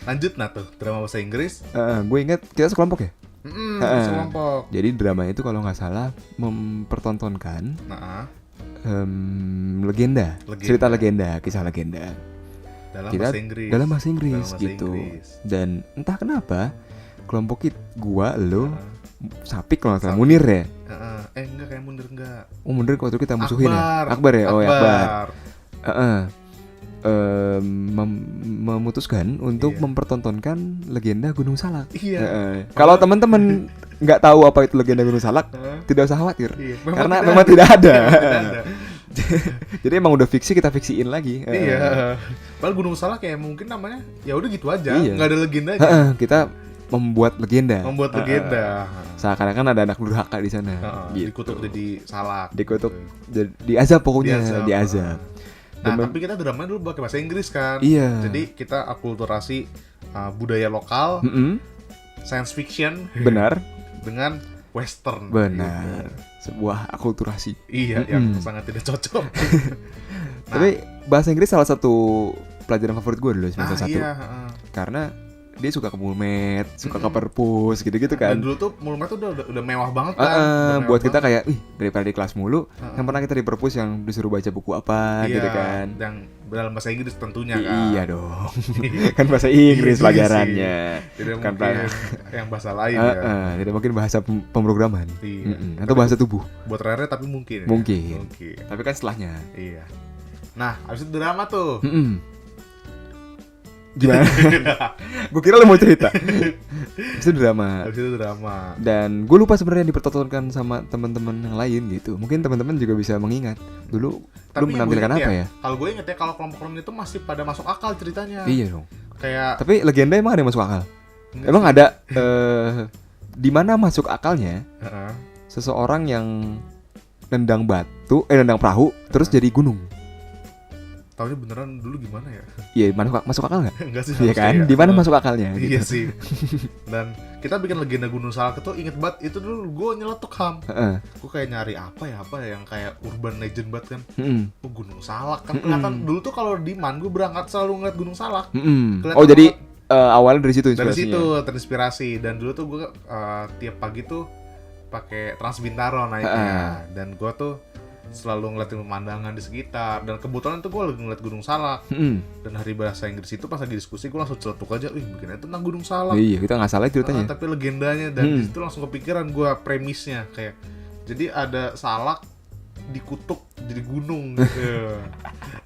Lanjut tuh drama bahasa Inggris. Gue ingat kita sekelompok ya. Sekelompok. Jadi drama itu kalau nggak salah mempertontonkan legenda, cerita legenda, kisah legenda. Dalam bahasa Inggris gitu. Dan entah kenapa kelompok gua, lo, Sapik kalau nggak salah, Munir ya. Enggak, kayak Munir enggak. Oh, Munir waktu itu kita musuhin ya. Akbar ya. Oh ya, Akbar. Memutuskan untuk mempertontonkan legenda Gunung Salak. Kalau teman-teman nggak tahu apa itu legenda Gunung Salak, tidak usah khawatir, karena memang tidak ada. Jadi emang udah fiksi, kita fiksiin lagi. Padahal Gunung Salak kayak mungkin namanya ya udah gitu aja, nggak ada legendanya. Kita membuat legenda. Seakan-akan ada anak durhaka di sana. Gitu. Dikutuk jadi salak. Dikutuk, diazab pokoknya, diazab. Tapi kita dramanya dulu pakai bahasa Inggris kan. Jadi kita akulturasi budaya lokal, science fiction. Benar. Dengan western. Benar. Sebuah akulturasi. Yang sangat tidak cocok. Tapi bahasa Inggris salah satu pelajaran favorit gue dulu semester 1. Karena dia suka ke Mulmed, suka ke perpus gitu-gitu kan. Dan dulu tuh Mulmed tuh udah mewah banget kan. Buat kita kayak, daripada di kelas mulu, yang pernah kita di perpus yang disuruh baca buku apa gitu kan. Yang dalam bahasa Inggris tentunya kan. Iya dong. Kan bahasa Inggris pelajarannya. Tidak mungkin yang bahasa lain ya. Tidak mungkin bahasa pemrograman. Atau bahasa tubuh. Buat Rere tapi mungkin. Mungkin. Tapi kan setelahnya. Iya. Nah, habis itu drama tuh. Gimana? Gue kira lo mau cerita. Itu drama. Dan gue lupa sebenarnya dipertontonkan sama teman-teman yang lain gitu. Mungkin teman-teman juga bisa mengingat dulu lu menampilkan apa ya? Kalau gue inget kalau kelompok-kelompok itu masih pada masuk akal ceritanya. Iya dong. Kayak. Tapi legenda emang ada yang masuk akal? Emang ada di mana masuk akalnya seseorang yang nendang perahu terus jadi gunung? Taunya beneran dulu gimana ya? Iya, masuk akal nggak? Enggak sih. Iya kan? Di mana masuk akalnya? Iya Gitu. sih. Dan kita bikin legenda Gunung Salak itu inget banget. Itu dulu gue nyeletuk Ham. Gue kayak nyari apa ya yang kayak urban legend banget kan. Oh, Gunung Salak kan kelihatan dulu tuh kalau di Man gue berangkat selalu ngeliat Gunung Salak. Oh jadi awalnya dari situ dari inspirasinya. situ terinspirasi. Dan dulu tuh gue tiap pagi tuh pakai Trans Bintaro naiknya. Dan gue tuh selalu ngeliatin pemandangan di sekitar. Dan kebetulan tuh gue lagi ngeliat Gunung Salak. Dan hari bahasa Inggris itu pas lagi diskusi gue langsung celetuk aja, bikinnya tentang Gunung Salak. Iya, kita nggak salah ceritanya. Tapi legendanya. Dan di situ langsung kepikiran gue premisnya kayak, jadi ada salak dikutuk jadi gunung gitu.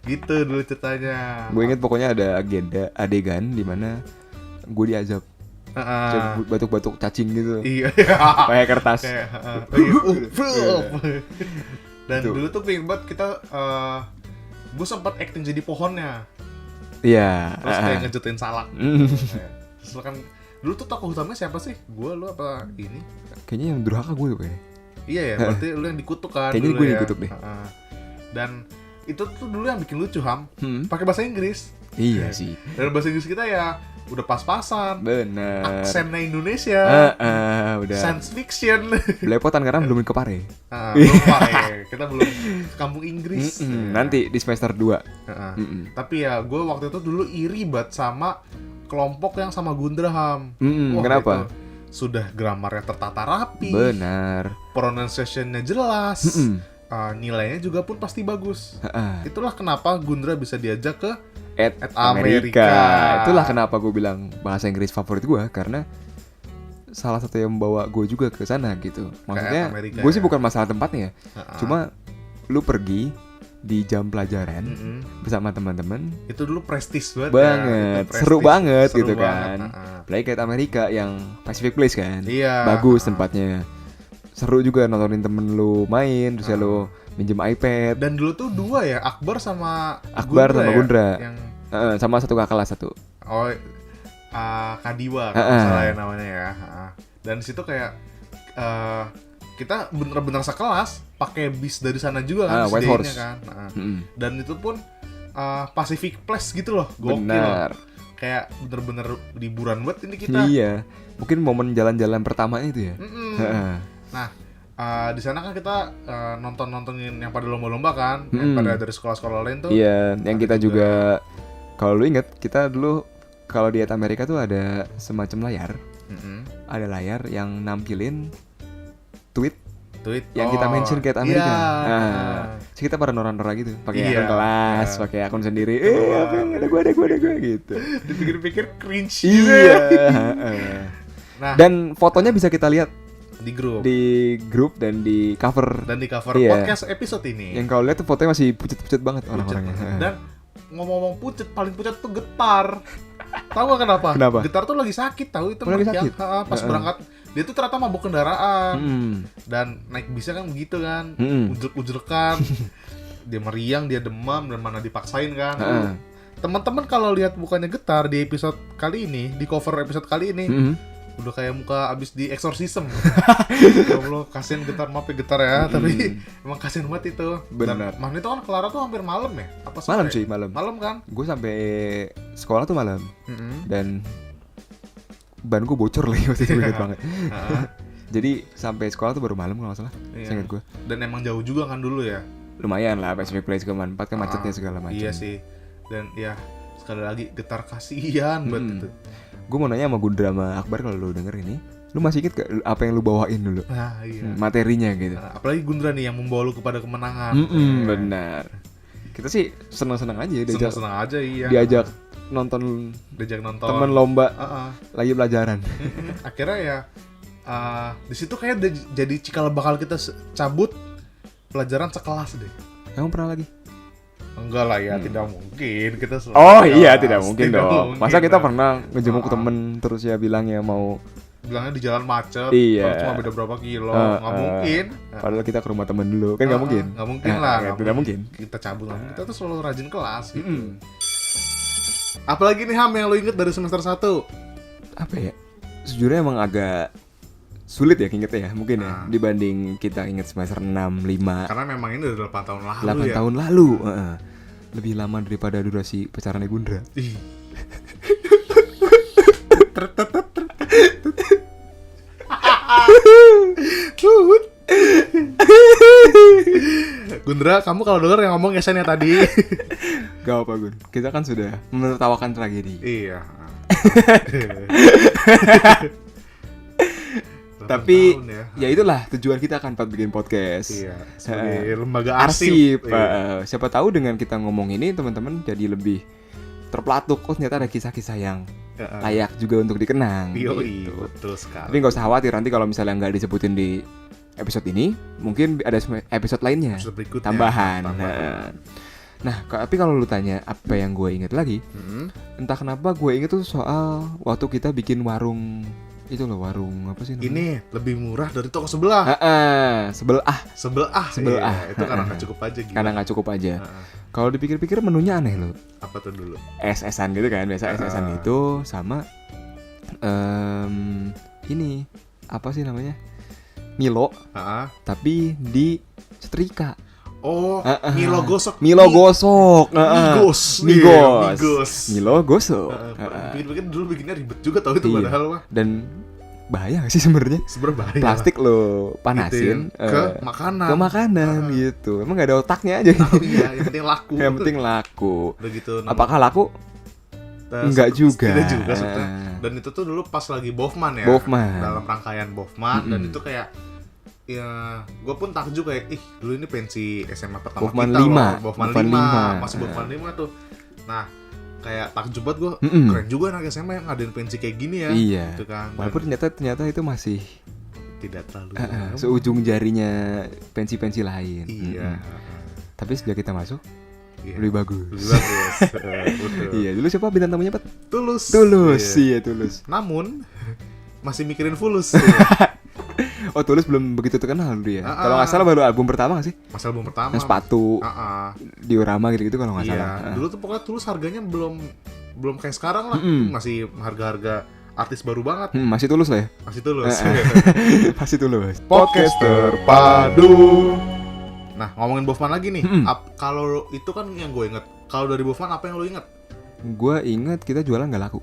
Gitu dulu ceritanya. Gue inget pokoknya ada adegan di mana gue diazab batuk-batuk cacing gitu. Iya. Pakai kertas. Dan dulu tuh pengen banget kita gue sempat acting jadi pohonnya. Iya. Terus kayak ngejutin salak. Terus kan dulu tuh tokoh utamanya siapa sih? Gue, lu apa ini? Kayaknya yang durhaka gue tuh kayaknya. Iya ya, berarti lu yang dikutuk kan. Kayaknya gue yang dikutuk deh. Dan itu tuh dulu yang bikin lucu Ham. Pakai bahasa Inggris. Iya sih. Dan bahasa Inggris kita ya udah pas-pasan. Bener. Aksennya Indonesia. Udah. Science fiction. Belepotan karena belum ke Pare. Belum Pare. Kita belum ke kampung Inggris. Nanti di semester 2. Tapi ya gue waktu itu dulu iri banget sama kelompok yang sama Gundra Ham. Kenapa? Sudah gramarnya tertata rapi. Benar. Pronunciation-nya jelas. Nilainya juga pun pasti bagus. Itulah kenapa Gundra bisa diajak ke At Amerika. Itulah kenapa gue bilang bahasa Inggris favorit gue, karena salah satu yang membawa gue juga ke sana gitu. Maksudnya gue sih bukan masalah tempatnya, cuma lu pergi di jam pelajaran bersama teman-teman. Itu dulu prestis banget. Banget, ya. Seru banget gitu kan. Apalagi kayak Amerika yang Pacific Place kan. Iya. Bagus tempatnya. Seru juga nontonin temen lu main, terus ya lu minjem iPad. Dan dulu tuh dua ya, Akbar sama Gundra. Yang sama satu kakak kelas satu. Oh, Kadiwa kalau salah ya namanya ya. Dan di situ kayak kita bener-bener sekelas pakai bis dari sana juga kan, White Horse kan. Dan itu pun Pacific Place gitu loh, gokil. Benar. Kayak bener-bener liburan buat ini kita. Iya, mungkin momen jalan-jalan pertama itu ya. Nah, di sana kan kita nontonin yang pada lomba-lomba kan, yang pada dari sekolah-sekolah lain tuh. Iya, yang kita juga kalau lu inget, kita dulu kalau di Amerika tuh ada semacam layar. Ada layar yang nampilin tweet yang kita mention ke Amerika. Iya. Terus kita pada noran-noran gitu, pakai akun kelas, pakai akun sendiri. Apa yang ada gue gitu. Dipikir-pikir cringe. Iya. Nah, dan fotonya bisa kita lihat di grup dan di cover podcast episode ini. Yang kalau lihat tuh fotonya masih pucet-pucet banget orang-orangnya. Dan ngomong-ngomong pucet, paling pucet tuh Getar. Tahu gak kenapa? Getar tuh lagi sakit, tahu itu pas berangkat dia tuh ternyata mabuk kendaraan. Dan naik bisnya kan begitu kan, ujul-ujulkan. Dia meriang, dia demam, dan mana dipaksain kan. Teman-teman kalau lihat mukanya Getar di episode kali ini, di cover episode kali ini, udah kayak muka abis di exorcism. Ya Allah, kasihan Getar, maaf ya Getar ya, tapi emang kasihan banget itu. Benar. Dan itu kan kelar tuh hampir malam ya? Apa malam sih, malam. Malam kan? Gue sampai sekolah tuh malam. Dan ban gue bocor lagi waktu itu, inget banget. Jadi sampai sekolah tuh baru malam kalau nggak salah. Ingat gue. Dan emang jauh juga kan dulu ya? Lumayan lah, Pacific Place ke Manfaat kan macetnya segala macam. Iya sih. Dan ya sekali lagi Getar kasihan banget itu. Gue mau nanya sama Gundra sama Akbar, kalau lu denger ini, lu masih inget gak apa yang lu bawain dulu? Iya. Materinya gitu. Apalagi Gundra nih yang membawa lu kepada kemenangan. Benar. Kita sih senang-senang aja senang-senang aja, iya. Diajak nonton temen lomba lagi pelajaran. Akhirnya ya di situ kayak jadi cikal bakal kita cabut pelajaran sekelas deh. Emang pernah lagi? Enggak lah ya, tidak mungkin kita tidak mungkin dong. Masa kita pernah ngejenguk temen terus ya bilangnya bilangnya di jalan macet, cuma beda berapa kilo, nggak mungkin. Padahal kita ke rumah temen dulu, kan nggak mungkin. Nggak mungkin lah, tidak mungkin. Kita cabut, kita tuh selalu rajin kelas gitu. Apalagi nih Ham yang lo inget dari semester 1? Apa ya? sejujurnya emang agak sulit ya ingetnya ya mungkin ya dibanding kita inget semester 6, 5. Karena memang ini udah 8 tahun lalu 8 ya. tahun lalu. Lebih lama daripada durasi pacarannya Gundra. Ih. Gundra, kamu kalau denger yang ngomong Esen ya tadi. Gak apa Gun, kita kan sudah menertawakan tragedi. Iya. Tapi ya itulah tujuan kita kan bikin podcast. Iya, sebagai lembaga arsip. Iya. Siapa tahu dengan kita ngomong ini teman-teman jadi lebih terpelatuk. Oh ternyata ada kisah-kisah yang layak juga untuk dikenang. Gitu. Betul sekali. Tapi nggak usah khawatir nanti kalau misalnya nggak disebutin di episode ini, mungkin ada episode lainnya. Episode tambahan. Nah, tapi kalau lu tanya apa yang gue inget lagi, entah kenapa gue inget tuh soal waktu kita bikin warung. Itu loh warung apa sih namanya? Ini lebih murah dari toko sebelah. Sebelah. Iya, itu karena nggak cukup aja gitu. Karena nggak cukup aja. Kalau dipikir-pikir menunya aneh loh. Apa tuh dulu? Es-esan gitu kan, biasa es-esan itu sama ini apa sih namanya? Milo. Tapi di setrika. Oh, Milo gosok. Milo gosok. Migos. Milo gosok. Pikir-pikir dulu bikinnya ribet juga tau itu padahal mah. Dan bahaya gak sih sebenarnya? Bahaya. Plastik lo panasin ke makanan. Ke makanan gitu. Emang gak ada otaknya aja. Iya, yang penting laku. Yang penting laku. Begitu. Apakah laku? Enggak juga. Tidak juga sebetulnya. Dan itu tuh dulu pas lagi Bofman ya. Dalam rangkaian Bofman dan itu kayak ya, gue pun takjub kayak, dulu ini pensi SMA pertama Bofman kita 5. loh, Bofman 5. Masih Bofman 5 tuh. Nah, kayak takjub banget gue, keren juga anak SMA yang ngadain pensi kayak gini ya. Iya. Gitu kan. Walaupun ternyata itu masih tidak terlalu seujung jarinya pensi-pensi lain. Iya. Tapi sejak kita masuk, lebih bagus. Betul. Iya, dulu siapa bintang tamunya, Pat? Tulus. Iya, Tulus. Namun masih mikirin Fulus. Oh, Tulus belum begitu terkenal dulu ya. Kalau nggak salah baru album pertama nggak sih? Mas album pertama. Yang sepatu. Diorama gitu-gitu kalau nggak salah. Dulu tuh pokoknya Tulus harganya belum kayak sekarang lah. Masih harga-harga artis baru banget. Masih Tulus lah ya. Masih Tulus. Masih Tulus. Podcast terpadu. Nah, ngomongin Bofman lagi nih. Kalau itu kan yang gue inget. Kalau dari Bofman apa yang lo inget? Gue inget kita jualan nggak laku.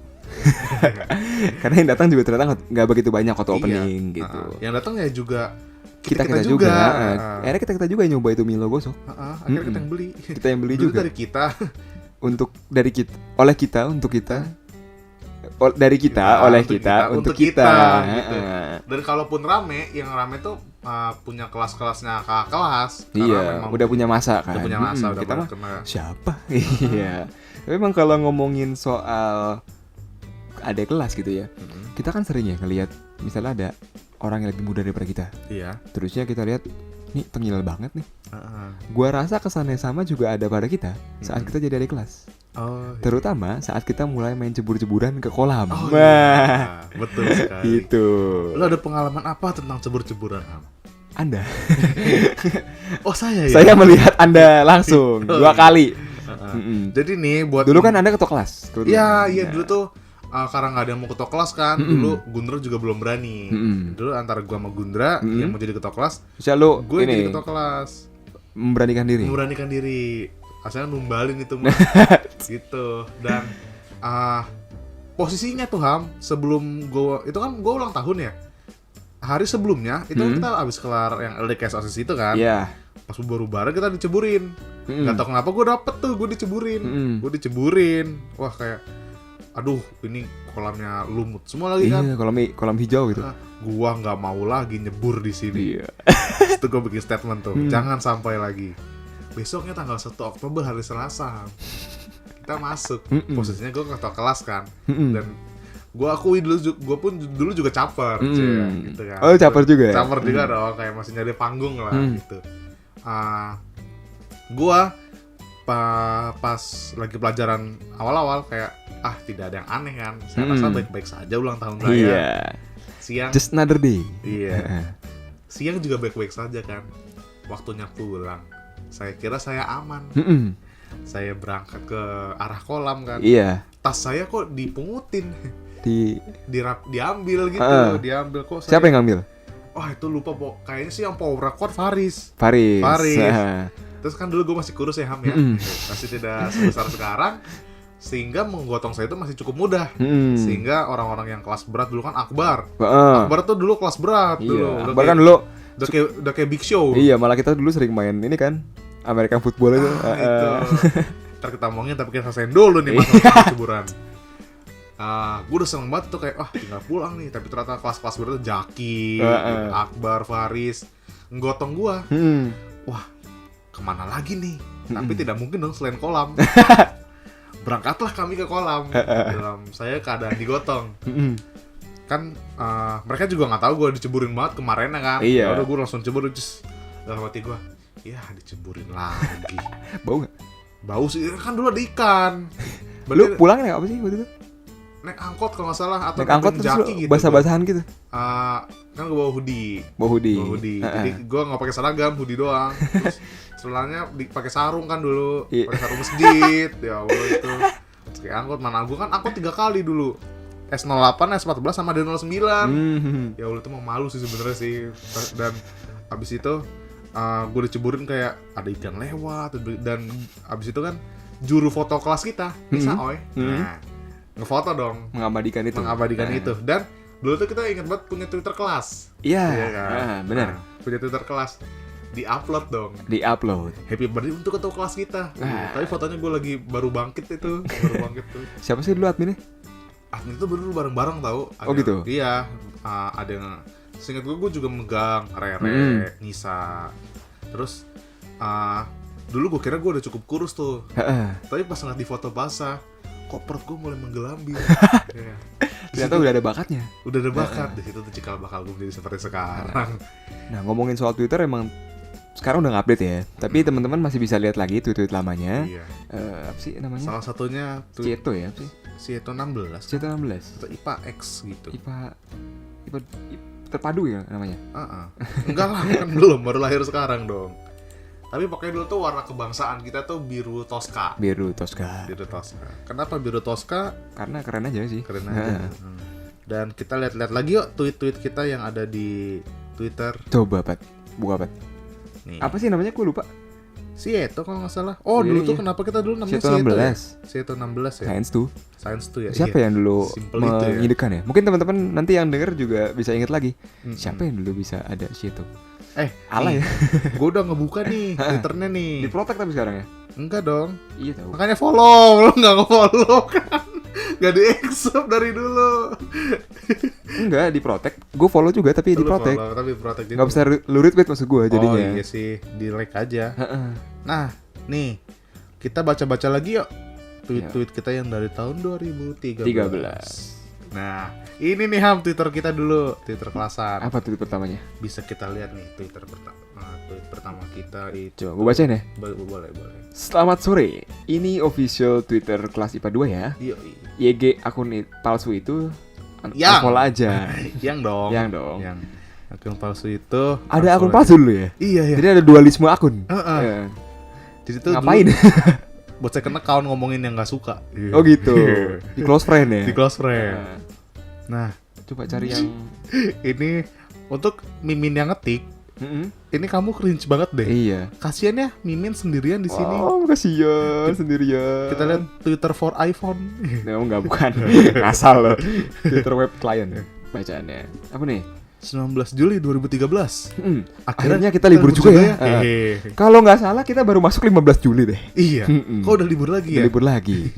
Karena yang datang juga ternyata nggak begitu banyak waktu opening gitu. Yang datang ya juga kita juga. Akhirnya kita juga yang nyoba itu Milo gosok. Akhirnya kita yang beli. Kita yang beli juga. Dari kita. Dari kita. Oleh kita untuk kita. Dari kita oleh kita untuk kita. Gitu. Dan kalaupun rame, yang rame tuh punya kelas-kelasnya kakak kelas. Iya. Udah punya masa kan. Udah punya masa. Udah kita mah kenal. siapa? Iya. Tapi emang kalau ngomongin soal ada kelas gitu ya, kita kan sering ya ngelihat misalnya ada orang yang lebih muda daripada kita. Iya. Terusnya kita lihat, nih tengil banget nih. Gua rasa kesannya sama juga ada pada kita saat kita jadi adik kelas. Terutama saat kita mulai main cebur-ceburan ke kolam. Iya. Betul sekali. Gitu. Lo ada pengalaman apa tentang cebur-ceburan? Anda? Saya ya. Saya melihat Anda langsung 2 kali. Jadi nih buat dulu kan Anda ketua kelas. Iya dulu tuh. Karena nggak ada yang mau ketua kelas kan, dulu Gundra juga belum berani. Dulu antara gua sama Gundra yang mau jadi ketua kelas, gue jadi ketua kelas. Memberanikan diri. Asalnya numbalin itu mah. Gitu. Dan posisinya tuh sebelum gua itu kan gua ulang tahun ya. Hari sebelumnya itu kita abis kelar yang LDKS OSIS itu kan. Iya. Pas baru bareng kita diceburin. Gak tau kenapa gue dapet tuh, gue diceburin. Wah kayak aduh, ini kolamnya lumut semua lagi kan? Iya, kolam hijau gitu. Gua nggak mau lagi nyebur di sini. Iya. Itu gue bikin statement tuh, jangan sampai lagi. Besoknya tanggal 1 Oktober hari Selasa, kita masuk. Posisinya gue ketua kelas kan, dan gue akui gue pun dulu juga caper, gitu kan. Oh, caper juga. Caper juga dong, kayak masih nyari panggung lah gitu. Gue pas lagi pelajaran awal-awal kayak tidak ada yang aneh kan, saya rasa baik-baik saja ulang tahun saya. Iya. Siang just another day. Iya. Siang juga baik-baik saja kan, waktunya pulang saya kira saya aman. Saya berangkat ke arah kolam kan. Iya. Tas saya kok dipungutin diambil gitu, diambil kok. Siapa yang ngambil? Wah itu lupa kayaknya sih yang power record Faris. Nah. Terus kan dulu gue masih kurus ya Ham ya, masih tidak sebesar sekarang, sehingga menggotong saya itu masih cukup mudah. Sehingga orang-orang yang kelas berat dulu kan Akbar tuh dulu kelas berat dulu. Akbar kan dulu udah kayak Big Show. Iya, malah kita dulu sering main ini kan American football itu. Itu. Ntar kita omongin tapi kita selesaiin dulu nih masalah ceburan. Gue udah seneng banget tuh kayak tinggal pulang nih, tapi ternyata kelas-kelas berat tuh Jaki, Akbar, Faris nggotong gue. Wah kemana lagi nih? Tapi tidak mungkin dong selain kolam. Berangkatlah kami ke kolam dalam saya keadaan digotong. Kan mereka juga nggak tahu gue diceburin banget kemarin kan. Iya. Udah gue langsung cebur terus dalam hati gue, ya diceburin lagi. Bau nggak? Bau sih kan dulu ada ikan. Lu pulang naik apa sih waktu itu? Naik angkot kalau nggak salah atau naik angkot terus Jaki gitu. basah-basahan gitu. Kan gue bawa hoodie. Jadi gue nggak pakai seragam, hoodie doang. Terus celananya pakai sarung kan dulu, pakai sarung masjid. Ya Allah itu. Terus kayak angkot mana? Gue kan angkot 3 kali dulu. S08, S14 sama D09. Ya Allah itu mau malu sih sebenarnya sih. Dan abis itu gue diceburin kayak ada ikan lewat. Dan abis itu kan juru foto kelas kita, Nisa Oy. Nah, ngefoto dong. Mengabadikan itu. Dan dulu tuh kita ingat banget punya Twitter kelas. Iya kan? Benar. Punya Twitter kelas. Di-upload dong. Happy birthday untuk ketua kelas kita. Tapi fotonya gue lagi baru bangkit tuh. Siapa sih dulu adminnya? Admin itu dulu bareng-bareng tau. Gitu? Iya. Ada yang seingat gue juga megang Rere, Nisa. Terus dulu gue kira gue udah cukup kurus tuh. Tapi pas ngeliat di foto basah, kok perut gue mulai menggelambir. Ya. Ternyata udah ada bakatnya. Udah ada bakat. Di situ tuh cikal bakal gue menjadi seperti sekarang. Nah, ngomongin soal Twitter emang sekarang udah nge-update ya. Tapi teman-teman masih bisa lihat lagi tweet-tweet lamanya. Iya. Apa sih namanya? Salah satunya Cieto ya, apa sih? Cieto 16. Cieto 16. Atau IPA X gitu. IPA terpadu ya namanya? Enggak lah, kan belum, baru lahir sekarang dong. Tapi pokoknya dulu tuh warna kebangsaan kita tuh biru Tosca. Biru Tosca. Kenapa biru Tosca? Karena keren aja sih. Keren aja. Dan kita lihat-lihat lagi yuk tweet-tweet kita yang ada di Twitter. Coba, Pat. Buka, Pat. Nih. Apa sih namanya? Gue lupa. Cieto kalau nggak salah. Dulu tuh kenapa kita dulu namanya Cieto 16. Cieto 16 ya. Science 2 ya. Siapa yang dulu mengidekan ya? Mungkin teman-teman nanti yang denger juga bisa ingat lagi. Siapa yang dulu bisa ada Cieto? Alay ya. Gue udah ngebuka nih Twitternya nih. Diprotek tapi sekarang ya? Enggak dong. Iya tahu. Makanya follow, lo nggak nge-follow kan? Gak di-accept dari dulu. Enggak, diprotek. Gue follow juga tapi diprotek. Tapi diprotek juga. Gak bisa lu retweet maksud gue jadinya. Oh iya sih, di-like aja. Nah, nih kita baca-baca lagi yuk tweet-tweet kita yang dari tahun 2013. Nah, ini nih Ham Twitter kita dulu, Twitter kelasan. Apa tweet pertamanya? Bisa kita lihat nih Twitter pertama kita itu. Coba gue bacain ya. Boleh. Selamat sore. Ini official Twitter kelas IPA 2 ya. YG akun palsu itu follow aja. Yang dong. Yang akun palsu itu. Ada akun palsu dulu ya? Iya. Jadi ada dualisme akun. Jadi tuh ngapain? Buat second account ngomongin yang nggak suka. Oh gitu. Di close friend ya? Di close friend. Nah, coba cari yang ini untuk Mimin yang ngetik. Ini kamu cringe banget deh. Iya. Kasian ya Mimin sendirian di sini. Oh, kasian sendirian. Kita lihat Twitter for iPhone. Enggak bukan. Ngasal loh. Twitter web client bacaannya. Apa nih? 19 Juli 2013. Akhirnya kita libur juga ya. Kalau nggak salah kita baru masuk 15 Juli deh. Iya. Kok udah libur lagi ya? Libur lagi.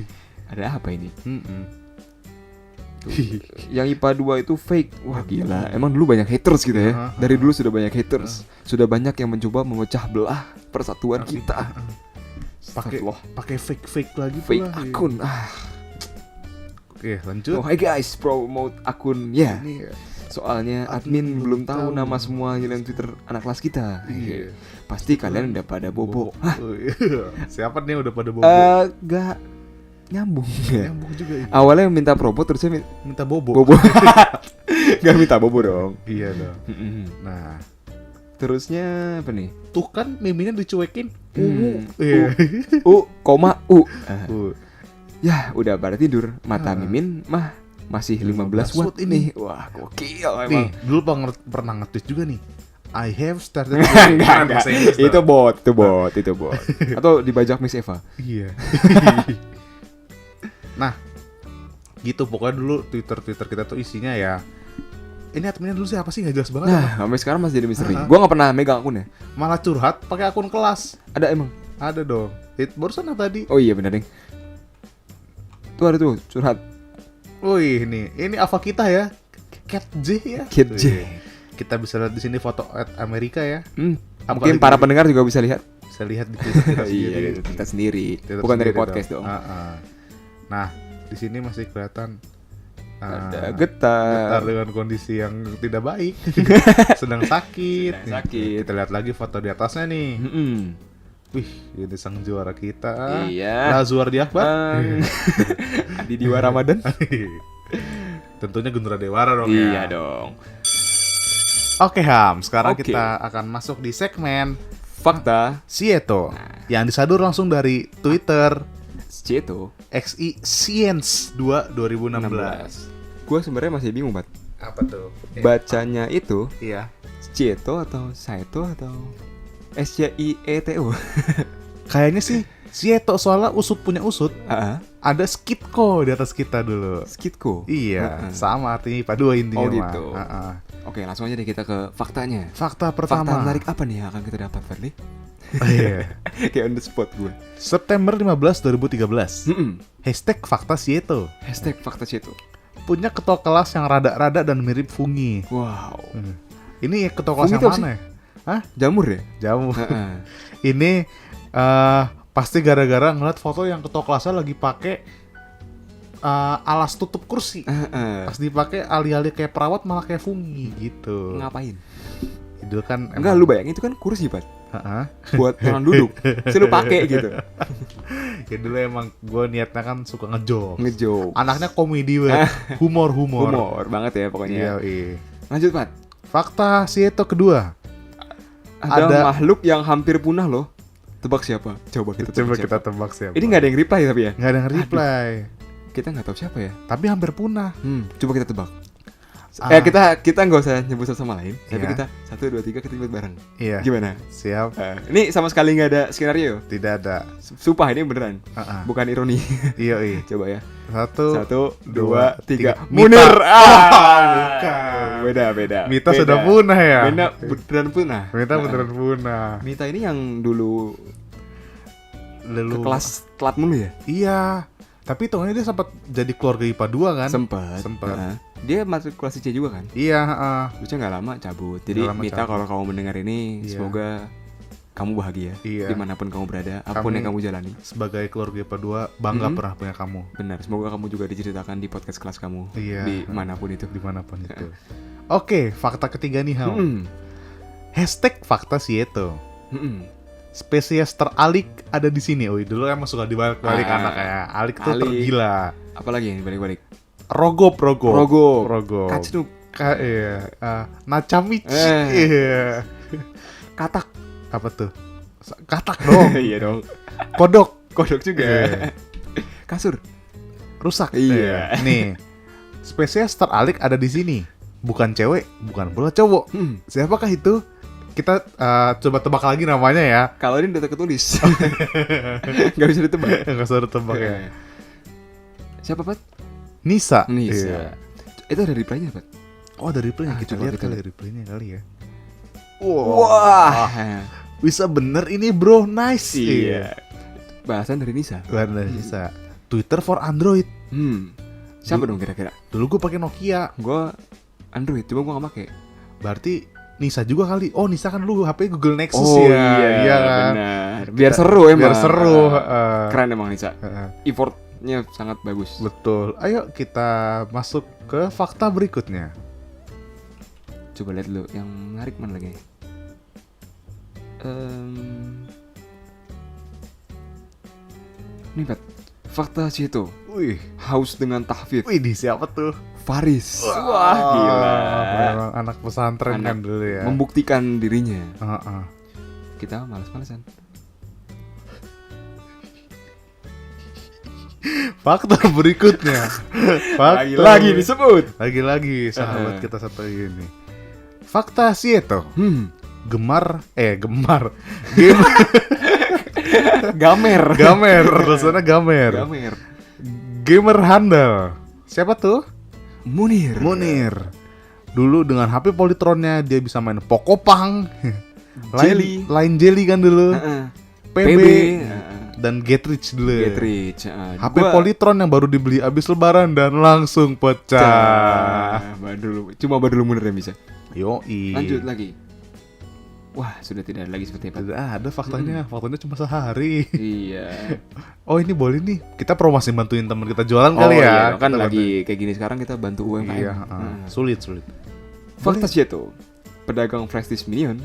Ada apa ini? Yang IPA 2 itu fake. Wah gila. Emang dulu banyak haters gitu ya. Dari dulu sudah banyak haters. Sudah banyak yang mencoba memecah belah persatuan kita. Pakai fake lagi fake akun. Oke, lanjut. Oh, hi guys, promote akun ya. Soalnya admin belum tahu nama semua yang Twitter anak kelas kita. Pasti kalian udah pada bobo. Siapa nih udah pada bobo? Gak nyambung ya. Nyambung juga ini. Awalnya minta promo terusnya minta bobo. Gak minta bobo dong. Iya dong. Nah, terusnya apa nih? Tuh kan miminya dicuekin. U. Ya udah pada tidur. Mata Mimin mah masih 15 watt ini. Wah, gokil emang. Nih, dulu pernah nge-tweet juga nih. I have started. Enggak. Itu bot. Atau dibajak Miss Eva. Iya. Nah, gitu pokoknya dulu Twitter kita tuh isinya ya. Ini adminnya dulu siapa sih, nggak jelas banget. Nah, sampai sekarang masih jadi misteri. Gua nggak pernah megang akunnya. Malah curhat pakai akun kelas. Ada emang? Ada dong. Barusan yang tadi. Oh iya benar, Ding. Tuh ada tuh curhat. Wih, ini apa kita ya? Cat J ya. Cat J. Kita bisa lihat di sini foto at Amerika ya. Mungkin para pendengar juga bisa lihat. Bisa lihat di Twitter kita sendiri. Iya, kita sendiri. Twitter Bukan sendiri dari podcast dong. Nah, di sini masih kelihatan ada getar dengan kondisi yang tidak baik. Sedang sakit. Kita lihat lagi foto di atasnya nih. Wih, ini sang juara kita. Iya. Lazuar Diakbar. Adi Diwa Ramadan. Tentunya Gundura Dewara dong ya. Iya dong. Oke Ham, sekarang kita akan masuk di segmen Fakta Sieto yang disadur langsung dari Twitter Sieto XI Science 2 2016. Gue sebenarnya masih bingung, Bat. Apa tuh? Bacanya itu Iya. Sieto atau Saito atau SCIETO? Kayaknya sih Sieto, soalnya usut punya usut. Ada skitko di atas kita dulu. Skitko? Iya, sama artinya IPA 2 intinya. Oh gitu. Oke, langsung aja deh kita ke faktanya. Fakta pertama. Fakta menarik apa nih yang akan kita dapat, Fadli? Iya. Kayak on the spot gue. September 15, 2013. Hashtag Fakta Sieto. Hashtag Fakta Sieto. Punya ketua kelas yang rada-rada dan mirip fungi. Wow. Ini ketua kelas yang mana? Hah? Jamur ya? Jamur. Ini pasti gara-gara ngeliat foto yang ketua kelasnya lagi pakai alas tutup kursi. Pas dipakai alih-alih kayak perawat malah kayak fungi gitu. Ngapain? Itu kan enggak, lu bayangin itu kan kursi, Pak. Buat orang duduk. Selalu pakai gitu. Ya dulu emang gue niatnya kan suka ngejok. Anaknya komedi banget. Humor banget ya pokoknya. Iya. Lanjut, Pak. Fakta Sieto kedua. Ada makhluk yang hampir punah loh. Tebak siapa? Coba kita tebak siapa. Ini nggak ada yang reply tapi ya? Nggak ada yang reply. Kita nggak tahu siapa ya. Tapi hampir punah. Coba kita tebak. Kita nggak usah nyebut satu sama lain. Tapi kita 1, 2, 3 kita nyebut bareng. Iya. Gimana? Siap. Ini sama sekali nggak ada skenario. Tidak ada. Sumpah ini beneran. Bukan ironi. Iya. Coba ya. 1, 2, 3. Munir. Bukan. Beda. Mita sudah punah ya. Mita beneran punah. Mita ini yang dulu ke kelas telat mulu ya? Iya. Tapi hitungannya dia sempat jadi keluarga IPA 2 kan? Sempat. Dia masuk kelas C juga kan? Iya. Lucu nggak lama cabut. Jadi Mita kalau kamu mendengar ini, semoga kamu bahagia dimanapun kamu berada, apapun yang kamu jalani. Sebagai keluarga IPA 2 bangga pernah punya kamu. Benar. Semoga kamu juga diceritakan di podcast kelas kamu. Dimanapun itu. Oke, fakta ketiga nih Ham. Hashtag Fakta Sieto. Spesies teralik ada di sini. Dulu emang suka dibalik-balik anak ya. Alik tuh tergila. Apalagi yang dibalik-balik? Rogop. Kacnuk. Nachamichi. Iya. Katak. Apa tuh? Katak dong. Iya dong. Kodok juga. Kasur. Rusak. Iya. Nih. Spesies teralik ada di sini. Bukan cewek, bukan pula cowok. Siapakah itu? Kita coba tebak lagi namanya ya. Kalau ini udah tertulis. Gak bisa ditebak. Gak bisa ditebak ya. Siapa, Pat? Nisa. Iya. Itu ada reply-nya, Pat? Oh, ada reply-nya. Kita lihat kali reply-nya kali ya. Wah. Bisa bener ini bro, nice. Iya. Bahasan dari Nisa. Twitter for Android. Siapa dong kira-kira? Dulu gue pakai Nokia. Gue Android, cuma gue gak pakai. Berarti Nisa juga kali. Oh, Nisa kan lu HP Google Nexus Iya kan. Benar. Biar seru emang. Keren emang Nisa. Effortnya sangat bagus. Betul. Ayo kita masuk ke fakta berikutnya. Coba lihat dulu yang menarik mana lagi. Nih, Pat. Fakta Sieto. Haus dengan tahfidz. Di siapa tuh? Faris. Wah, gila. Memang anak pesantren kan dulu ya. Membuktikan dirinya. Kita malas-malasan. Fakta berikutnya. Lagi disebut. Lagi-lagi sahabat kita satu ini. Fakta Sieto. Gemar. Game. Gamer. Rasanya gamer. Gamer handal. Siapa tuh? Munir. Dulu dengan HP Polytronnya dia bisa main Pokopang. Line Jelly kan dulu. PB. Dan Get Rich dulu. HP Polytron yang baru dibeli abis lebaran dan langsung pecah. Cuma badul Munir yang bisa. Yoi. Lanjut lagi. Wah, sudah tidak ada lagi seperti apa. Ada faktanya cuma sehari. Iya. Oh ini boleh nih, kita promosi bantuin teman kita jualan kali ya. Iya, kan lagi kayak gini sekarang kita bantu UMKM. Iya, sulit. Fakta Sieto, pedagang flash disk Minion,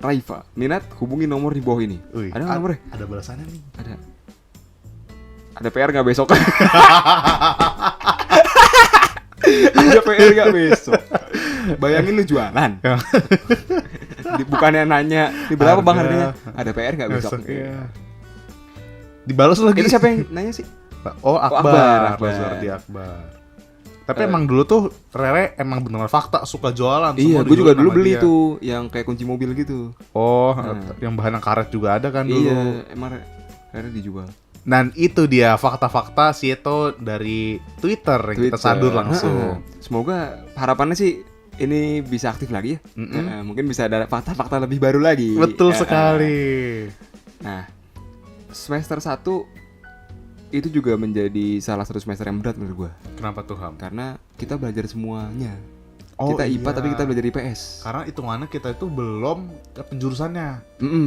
Raifa, minat hubungi nomor di bawah ini. Ada nggak nomornya? Ada balasannya nih. Ada PR nggak besok? Ada PR nggak besok? Bayangin lu jualan. Bukannya nanya, di berapa bang harganya? Ada PR nggak besok? Iya. Dibalas lagi. Itu siapa yang nanya sih? Akbar. Akbar. Tapi emang dulu tuh Rere emang beneran fakta suka jualan. Iya, gue juga dulu beli tuh yang kayak kunci mobil gitu. Yang bahan karet juga ada kan dulu. Iya, emang Rere dijual. Dan itu dia fakta-fakta Sieto dari Twitter yang kita sadur langsung. Semoga harapannya sih ini bisa aktif lagi ya. Mungkin bisa ada fakta-fakta lebih baru lagi. Betul sekali. Nah, semester 1 itu juga menjadi salah satu semester yang berat menurut gue. Kenapa tuh, Ham? Karena kita belajar semuanya. Kita IPA tapi kita belajar IPS. Karena hitungannya kita itu belum ke penjurusannya.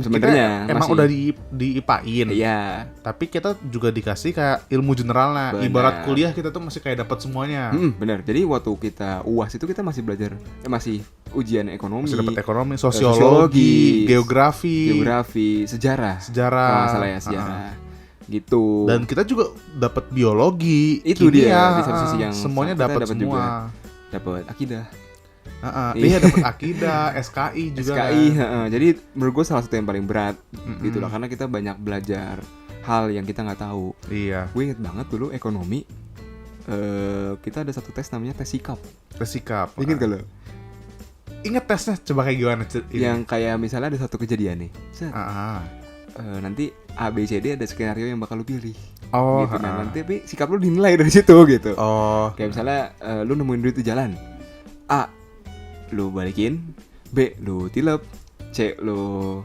Sebenarnya emang masih udah di IPA-in. Iya. Tapi kita juga dikasih kayak ilmu generalnya. Bener. Ibarat kuliah kita tuh masih kayak dapat semuanya. Benar. Jadi waktu kita UAS itu kita masih belajar, masih ujian ekonomi. Masih dapat ekonomi, sosiologi, geografi, sejarah. Kalau nggak salah ya, sejarah. Gitu. Dan kita juga dapat biologi. Itu dia di satu sisi yang semuanya dapat semua. Juga. Dapat akidah. Iya, dapat akidah, SKI juga. Jadi menurut gue salah satu yang paling berat gitu lah, karena kita banyak belajar hal yang kita nggak tahu. Iya. Gue inget banget dulu ekonomi. Kita ada satu tes namanya tes sikap. Ingat gak lo? Ingat tesnya, coba kayak gimana? Yang kayak misalnya ada satu kejadian nih. Nanti A, B, C, D ada skenario yang bakal lu pilih. Gitu. Nah, nanti tapi sikap lu dinilai dari situ gitu. Kayak misalnya lu nemuin duit di jalan. A, lu balikin. B, lu tilep. C, lu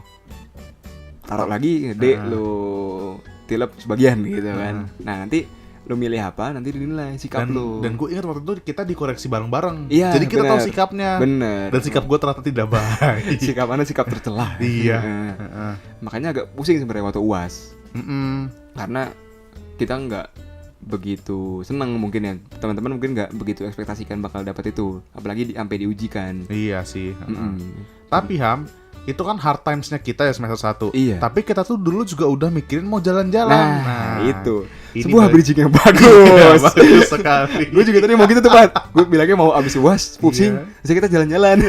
taruh lagi. D, lu tilep sebagian gitu kan. Nah, nanti lu milih apa, nanti dinilai sikap lu. Dan gue ingat waktu itu kita dikoreksi bareng-bareng. Iya, jadi kita tahu sikapnya. Bener. Dan sikap gue ternyata tidak baik. Sikap mana sikap tercela. Iya. Makanya agak pusing sebenarnya waktu UAS. Karena kita nggak begitu senang mungkin ya. Teman-teman mungkin nggak begitu ekspektasikan bakal dapat itu. Apalagi sampai diujikan. Iya sih. Tapi Ham, itu kan hard times-nya kita ya semester 1. Iya. Tapi kita tuh dulu juga udah mikirin mau jalan-jalan. Nah itu. Sebuah bridging yang bagus. Bagus sekali. Gue juga tadi mau gitu tuh, Pak. Gue bilangnya mau abis UAS, pusing. Bisa kita jalan-jalan.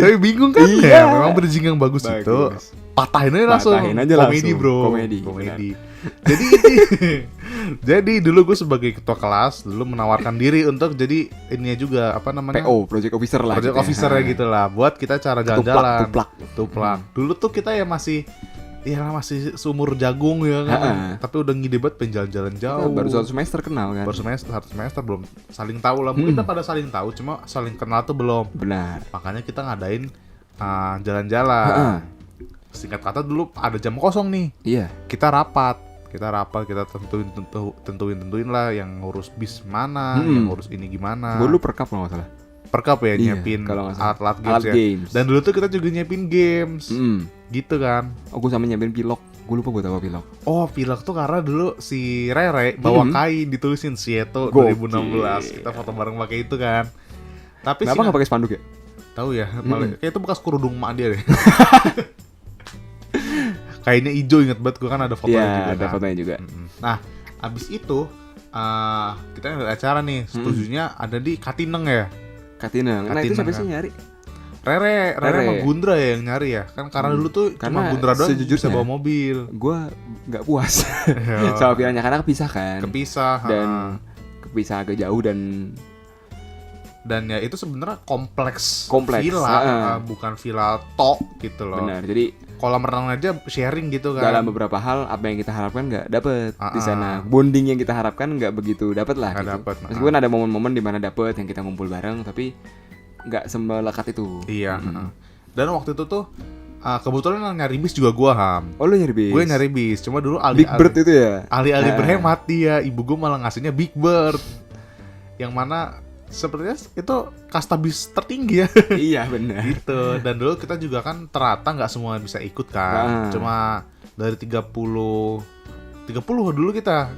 Tapi bingung kan? Iya. Ya, memang bridging yang bagus itu. Patahin aja langsung. Komedi, bro. Komedi. Jadi dulu gue sebagai ketua kelas dulu menawarkan diri untuk jadi ininya juga apa namanya? PO, project officer lah. Project officer ya gitu lah. Buat kita cara jalan-jalan. Tuplak. Dulu tuh kita ya masih seumur jagung ya kan. Tapi udah ngide banget pengen jalan-jalan jauh. Baru satu semester kenal kan. Baru satu semester belum saling tahu lah. Mungkin kita pada saling tahu, cuma saling kenal tuh belum. Benar. Makanya kita ngadain jalan-jalan. Singkat kata dulu ada jam kosong nih. Iya. Kita rapat, kita tentuin lah yang ngurus bis mana, yang ngurus ini gimana. Gue dulu perkap kalau nggak salah. Perkap ya, nyiapin alat-alat games ya. Dan dulu tuh kita juga nyiapin games. Gitu kan. Oh, gue sama nyiapin pilok. Gue lupa gue tahu pilok. Oh, pilok tuh karena dulu si Rere bawa kain ditulisin Sieto 2016. Kita foto bareng pakai itu kan. Tapi kenapa nggak pakai spanduk ya? Tahu ya, kayak itu bekas kerudung emak dia deh. Kainnya hijau, inget banget gue kan ada fotonya juga. Ada fotonya juga. Nah, abis itu kita ada acara nih. Setujunya ada di Katineng ya. Katineng. Nah itu siapa sih nyari? Rere sama Gundra ya yang nyari ya. Kan karena dulu tuh cuma Gundra doang bisa bawa mobil. Gue nggak puas sama pilihannya karena kepisah kan. Dan kepisah agak jauh dan ya itu sebenarnya kompleks villa, bukan villa tok gitu loh. Benar. Jadi kolam renang aja sharing gitu kan. Dalam beberapa hal apa yang kita harapkan nggak dapet di sana. Bonding yang kita harapkan nggak begitu dapet lah. Gitu. Meskipun ada momen-momen di mana dapet yang kita ngumpul bareng, tapi nggak semelekat itu. Iya. Dan waktu itu tuh kebetulan nyari bis juga gua, Ham. Oh, lu nyari bis? Gue nyari bis. Cuma dulu Big Bird itu ya. Alih-alih berhemat dia, ibu gua malah ngasihnya Big Bird. Yang mana sepertinya itu kasta bis tertinggi ya. Iya benar. Gitu. Dan dulu kita juga kan ternyata nggak semua bisa ikut kan. Cuma dari 30 dulu kita.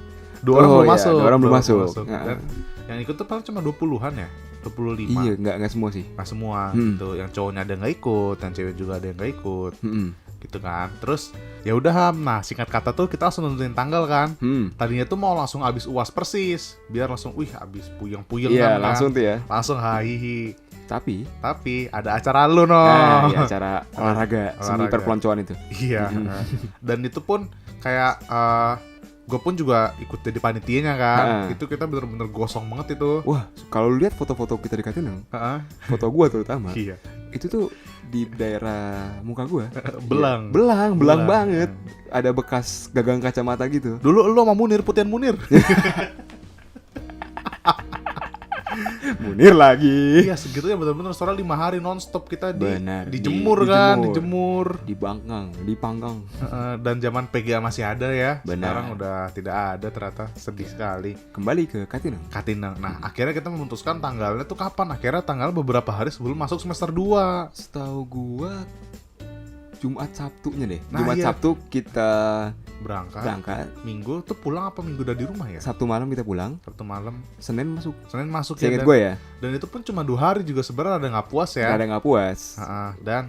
Dua orang belum masuk. Dan yang ikut tuh paling cuma 20-an ya. 25. Iya, nggak semua sih. Nggak semua gitu. Yang cowoknya ada yang nggak ikut, yang cewek juga ada yang nggak ikut. Gitu kan. Terus ya udah Ham. Nah, singkat kata tuh kita langsung nentuin tanggal kan. Tadinya tuh mau langsung abis UAS persis, biar langsung abis puyeng-puyeng kan. Iya, langsung kan. tuh ya. Langsung hahihi. Tapi ada acara lu iya, acara olahraga semi perpeloncoan itu. Iya. Dan itu pun kayak gue pun juga ikut jadi panitianya kan. Itu kita bener-bener gosong banget itu. Wah, kalau lu lihat foto-foto kita di Katineng, foto gue terutama. Iya. Itu tuh di daerah muka gue belang banget. Ada bekas gagang kacamata gitu. Dulu lu sama Munir, Putian Munir. Munir lagi. Iya, segitu ya benar-benar soalnya 5 hari nonstop kita dijemur. Dipanggang. Dan zaman PGA masih ada ya. Benar. Sekarang udah tidak ada ternyata, sedih sekali. Kembali ke Katineng. Nah, akhirnya kita memutuskan tanggalnya tuh kapan? Akhirnya tanggal beberapa hari sebelum masuk semester 2. Setahu gua Jumat Sabtunya deh. Nah, Jumat Sabtu kita berangkat. Minggu tuh pulang apa Minggu udah di rumah ya? Sabtu malam kita pulang. Sabtu malam. Senin masuk ya. Ingat gue ya. Dan itu pun cuma 2 hari juga sebenarnya ada nggak puas ya. Ada nggak puas. Dan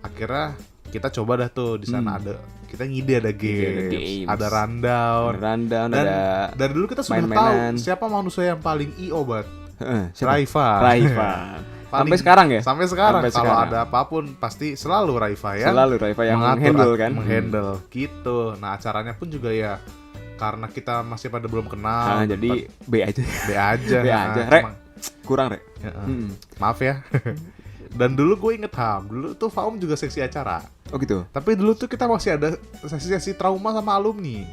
akhirnya kita coba dah tuh di sana ada, kita ngide ada games. Ada rundown. Dan dari dulu kita sudah tahu siapa manusia yang paling obat. Raifa. Sampai sekarang ya? Sampai sekarang. Kalau ada apapun pasti selalu Raifa ya. yang menghandle kan. Menghandle gitu. Nah, acaranya pun juga ya karena kita masih pada belum kenal. Jadi B aja. Rek. Kurang, Rek. Maaf ya. Dan dulu gue inget Ham, dulu tuh Faum juga seksi acara. Oh gitu. Tapi dulu tuh kita masih ada sesi trauma sama alumni.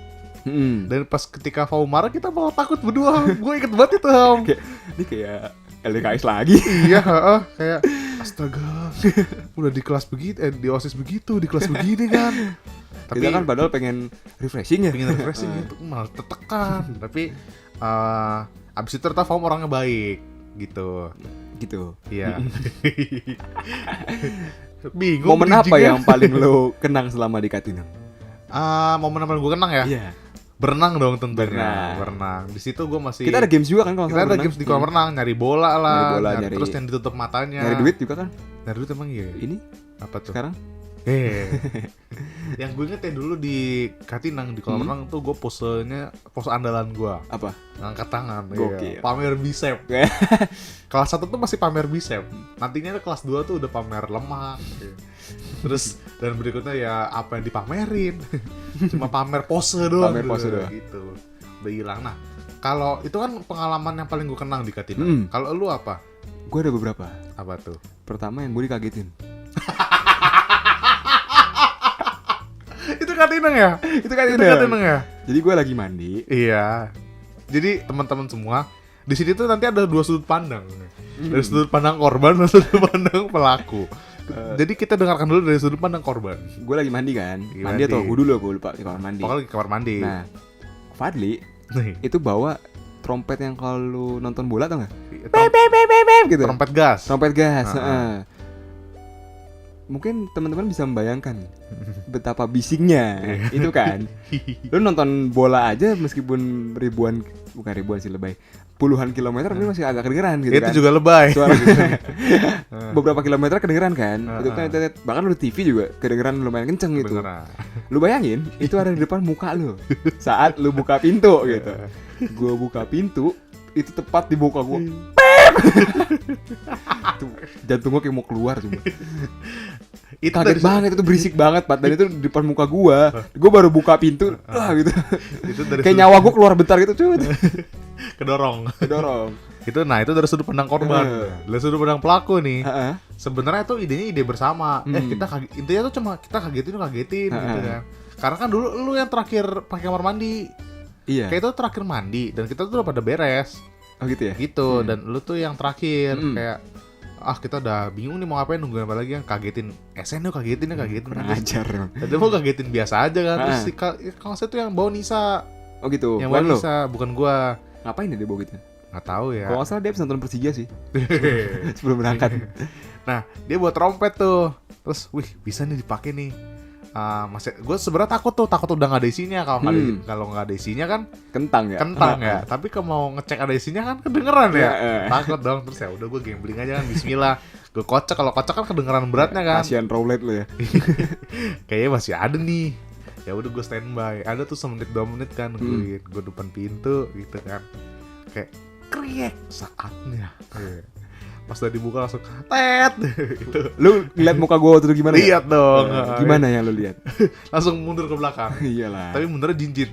Dan pas ketika Faum marah kita malah takut berdua. Gue inget banget itu Ham. Ini kayak LDKS lagi. Iya, kayak astaga. Udah di kelas begitu, di OSIS begitu, di kelas begini kan. Tapi kita kan padahal pengen refreshing ya. Itu malah tertekan. Tapi abis itu ternyata Faum orangnya baik gitu. Iya. Bingung. Momen apa yang paling lo kenang selama di Katineng? Momen apa yang gue kenang ya? Iya. Berenang dong tentunya. Berenang. Di situ gue masih. Kita ada games juga kan kalau kita ada games di kolam renang, nyari bola lah. Nyari terus yang ditutup matanya. Nyari duit juga kan? Nyari duit emang iya. Ini apa tuh? Sekarang? Yang gue inget ya dulu di Katinang di kolam renang tuh gue pose andalan gue. Apa? Ngangkat tangan. Gokil. Pamer bicep. Kelas 1 tuh masih pamer bicep. Nantinya kelas 2 tuh udah pamer lemak. Terus dan berikutnya ya apa yang dipamerin. Cuma pamer pose doang. Gitu. Udah hilang. Nah, kalau itu kan pengalaman yang paling gue kenang di Katinang. Kalau lu apa? Gue ada beberapa. Apa tuh? Pertama yang gue dikagetin. Itu Katinang ya? Itu Katinang ya? Jadi gue lagi mandi. Iya. Jadi teman-teman semua di sini tuh nanti ada 2 sudut pandang. Dari sudut pandang korban dan sudut pandang pelaku. Jadi kita dengarkan dulu dari sudut pandang korban. Gue lagi mandi kan. Mandi atau wudu loh, gue lupa di kamar mandi. Pokoknya di kamar mandi. Nah, Fadli itu bawa trompet yang kalau nonton bola tau nggak? Bep gitu. Trompet gas. Mungkin teman-teman bisa membayangkan betapa bisingnya itu kan. Lu nonton bola aja meskipun bukan ribuan sih, lebay, puluhan kilometer tapi masih agak kedengeran gitu kan. Itu juga lebay. Suara gitu. Beberapa kilometer kedengeran kan. Itu kan bahkan lu TV juga kedengeran lumayan kenceng gitu. Lu bayangin itu ada di depan muka lu saat lu buka pintu gitu. Gua buka pintu itu tepat di muka gua. Tuh, jantung gue kayak mau keluar cuma. Itu Kaget banget, itu berisik banget, Pat. Dan itu di depan muka gue baru buka pintu, gitu. Itu dari Kayak nyawa gue keluar bentar gitu, cuy. kedorong. Itu dari sudut pandang korban. Dari sudut pandang pelaku nih. Sebenarnya tuh idenya ide bersama. Intinya tuh cuma kita kagetin gitu kan. Karena kan dulu lu yang terakhir pakai kamar mandi. Iya. Kayak itu terakhir mandi dan kita tuh udah pada beres. Oh gitu ya? Gitu, dan lu tuh yang terakhir kayak kita udah bingung nih mau ngapain, nungguin apa lagi, yang kagetin SN yuk, kagetin. Kurang ajar. Tadi mau kagetin biasa aja kan. Terus si kalau saya tuh yang bawa Nisa. Oh gitu. Yang bawa Nisa, bukan gua. Ngapain ya dia bawa gitu? Nggak tahu ya. Kalau nggak salah dia habis nonton Persija sih. Sebelum berangkat. Nah, dia buat trompet tuh. Terus, wih, bisa nih dipakai nih. Gue sebenarnya takut udah nggak ada isinya. Kalau nggak ada isinya kan kentang ya. Tapi kalau mau ngecek ada isinya kan kedengeran ya. Takut dong. Terus ya udah gue gambling aja kan. Bismillah. Gue kocok, kalau kocok kan kedengeran beratnya kan. Kasian roulette lo ya. Kayaknya masih ada nih. Ya udah gue standby. Ada tuh 1 menit 2 menit kan nungguin. Gue depan pintu gitu kan. Kayak kriek saatnya. Pas udah dibuka langsung tet gitu. Lu lihat muka gue waktu itu gimana? Lihat dong. Gimana ya lu lihat? Langsung mundur ke belakang. Iyalah. Tapi mundurnya jinjit.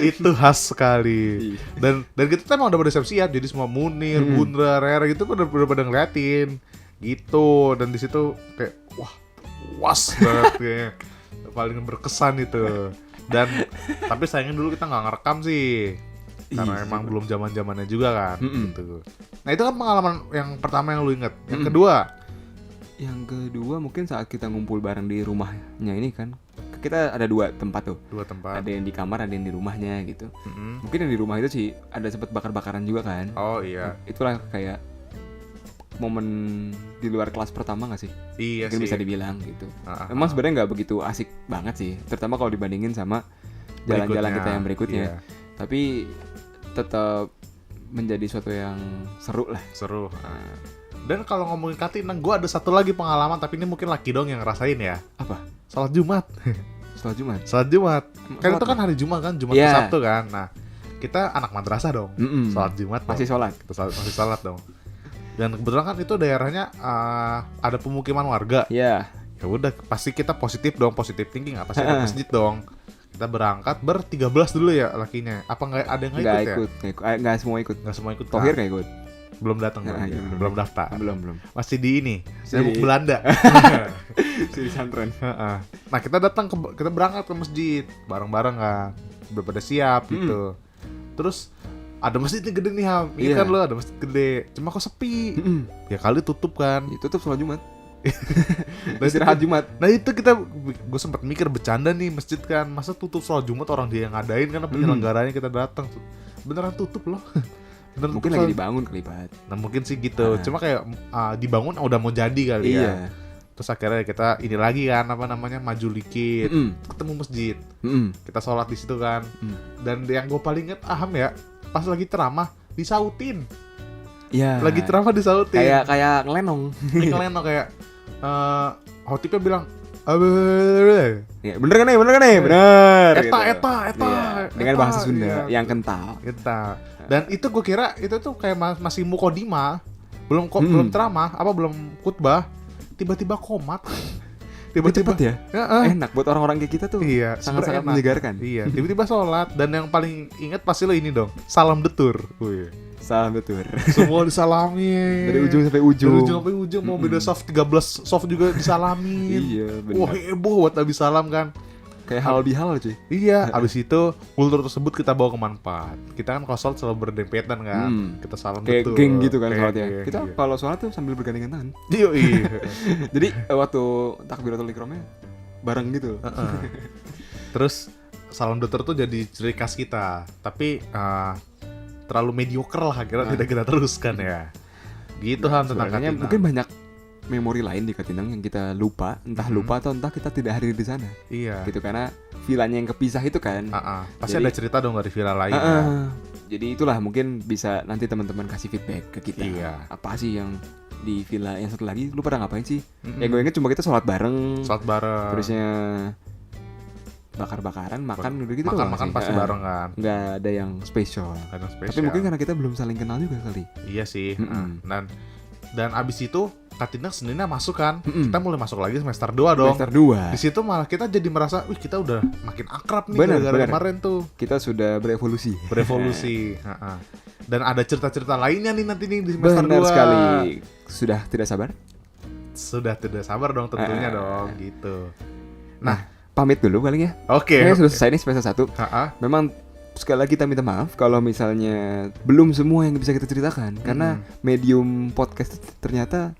Itu khas sekali. Dan kita tuh emang udah pada siap-siap. Jadi semua Munir, Bundra, Rere gitu udah pada ngeliatin. Gitu. Dan di situ kayak wah, puas banget kayaknya. Paling berkesan itu. Dan tapi sayangnya dulu kita nggak ngerekam sih. Karena emang belum zaman-zamannya juga kan gitu. Nah itu kan pengalaman yang pertama yang lu inget. Yang kedua mungkin saat kita ngumpul bareng di rumahnya ini kan. Kita ada 2 tempat tuh. 2 tempat. Ada yang di kamar, ada yang di rumahnya gitu. Mungkin yang di rumah itu sih ada sempet bakar-bakaran juga kan. Oh iya. Itulah kayak momen di luar kelas pertama gak sih? Iya mungkin sih. bisa dibilang gitu. Memang sebenarnya nggak begitu asik banget sih, terutama kalau dibandingin sama jalan-jalan kita yang berikutnya. Iya. Tapi tetap menjadi suatu yang seru lah. Seru. Dan kalau ngomongin Katinang, gue ada satu lagi pengalaman, tapi ini mungkin Lucky dong yang ngerasain ya. Apa? Salat Jumat. Salat Jumat. Kan itu kan hari Jumat kan, Jumat ke Sabtu kan. Nah, kita anak madrasah dong. Salat Jumat masih sholat. Masih sholat dong. Dan kebetulan kan itu daerahnya ada pemukiman warga. Iya. Ya udah, pasti kita positif thinking, pasti ada masjid dong. Kita berangkat 13 dulu ya lakinya. Apa nggak ada yang nggak ikut ya? Nggak semua ikut. Tohir nggak ikut. Belum datang belum daftar. Belum. Masih di ini. Saya mau ke Belanda. Di pesantren. Nah kita berangkat ke masjid bareng-bareng kan. Udah pada siap gitu. Terus ada masjidnya gede nih Ham. Ini kan lo ada masjid gede. Cuma kok sepi. Ya kali tutup kan. Tutup sholat Jumat. Istirahat Jumat. Nah itu gue sempat mikir bercanda nih, masjid kan masa tutup sholat Jumat, orang dia yang ngadain kan penyelenggaranya kita datang beneran tutup loh. Mungkin lagi dibangun kali Pak. Nah mungkin sih gitu. Cuma kayak dibangun udah mau jadi kali ya. Terus akhirnya kita ini lagi kan maju dikit, ketemu masjid, kita sholat di situ kan. Dan yang gue paling inget ya, pas lagi ceramah disautin. Iya. Lagi ceramah disautin. Kayak ngelenong. Kayak khotibnya bilang ya, bener kan nih? Bener. Eta. Dengan bahasa Sunda yang kental. Dan itu gue kira itu tuh kayak masih mukodima, belum ceramah, belum khutbah, tiba-tiba komat. Tiba-tiba ya? Enak buat orang-orang kayak kita tuh. Iya, sangat-sangat menyegarkan. Iya, tiba-tiba sholat. Dan yang paling inget pasti lo ini dong, salam detur. Salam betul. Semua disalami. Dari ujung sampai ujung. Mau beda soft 13 soft juga disalamin. Iya, benar. Wah, heboh buat habis salam kan. Kayak halal bihalal cuy. Iya, abis itu kultur tersebut kita bawa ke manfaat. Kita kan kalau sholat selalu berdempetan kan. Kita salam kayak betul. Kayak geng gitu kan sholatnya. Iya. Kita kalau sholat tuh sambil bergandengan tangan. Iya. Jadi waktu takbiratul ihramnya bareng gitu. Terus salam dutur tuh jadi ciri khas kita. Tapi terlalu mediocre lah akhirnya tidak kita teruskan ya. Gitu Han tentang Katinang. Mungkin banyak memori lain di Katinang yang kita lupa, entah lupa atau entah kita tidak hadir di sana. Iya. Gitu karena villanya yang kepisah itu kan. Pasti ada cerita dong dari villa lain. Jadi itulah mungkin bisa nanti teman-teman kasih feedback ke kita. Iya. Apa sih yang di villa yang satu lagi lu pada ngapain sih? Yang gue inget cuma kita sholat bareng. Terusnya bakar-bakaran, makan udah gitu makan pasti bareng kan. Nggak ada yang spesial. Tapi mungkin karena kita belum saling kenal juga kali. Iya sih. Dan abis itu Katindak Seninnya masuk kan. Kita mulai masuk lagi semester 2 dong. Semester 2. Di situ malah kita jadi merasa, wih kita udah makin akrab nih gara-gara kemarin tuh. Kita sudah berevolusi. Dan ada cerita-cerita lainnya nih nanti nih di semester 2. Benar sekali. Sudah tidak sabar? Sudah tidak sabar dong tentunya dong gitu. Nah, pamit dulu paling ya. Oke. Sudah selesai nih semester 1. Memang sekali lagi kita minta maaf kalau misalnya belum semua yang bisa kita ceritakan karena medium podcast ternyata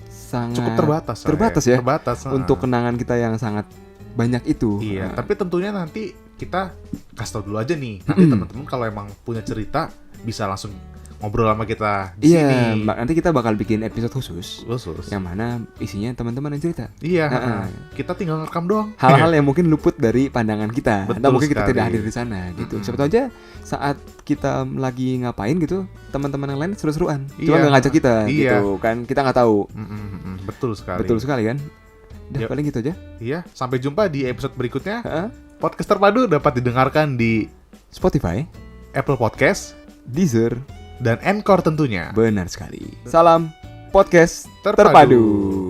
sangat cukup terbatas ya. Untuk kenangan kita yang sangat banyak itu. Iya, tapi tentunya nanti kita kasih tau dulu aja nih. Nanti teman-teman kalau emang punya cerita bisa langsung ngobrol sama kita di sini. Nanti kita bakal bikin episode khusus. Yang mana isinya teman-teman yang cerita. Iya, kita tinggal ngerekam doang. Hal-hal yang mungkin luput dari pandangan kita. Betul atau mungkin sekali. kita tidak hadir di sana gitu. Siapa tahu aja saat kita lagi ngapain gitu, teman-teman yang lain seru-seruan. Cuma nggak ngajak kita gitu kan. Kita nggak tahu. Betul sekali. Betul sekali kan. Udah paling gitu aja. Iya, sampai jumpa di episode berikutnya. Podcast Terpadu dapat didengarkan di Spotify, Apple Podcast, Deezer, dan Anchor tentunya. Benar sekali. Salam podcast Terpadu.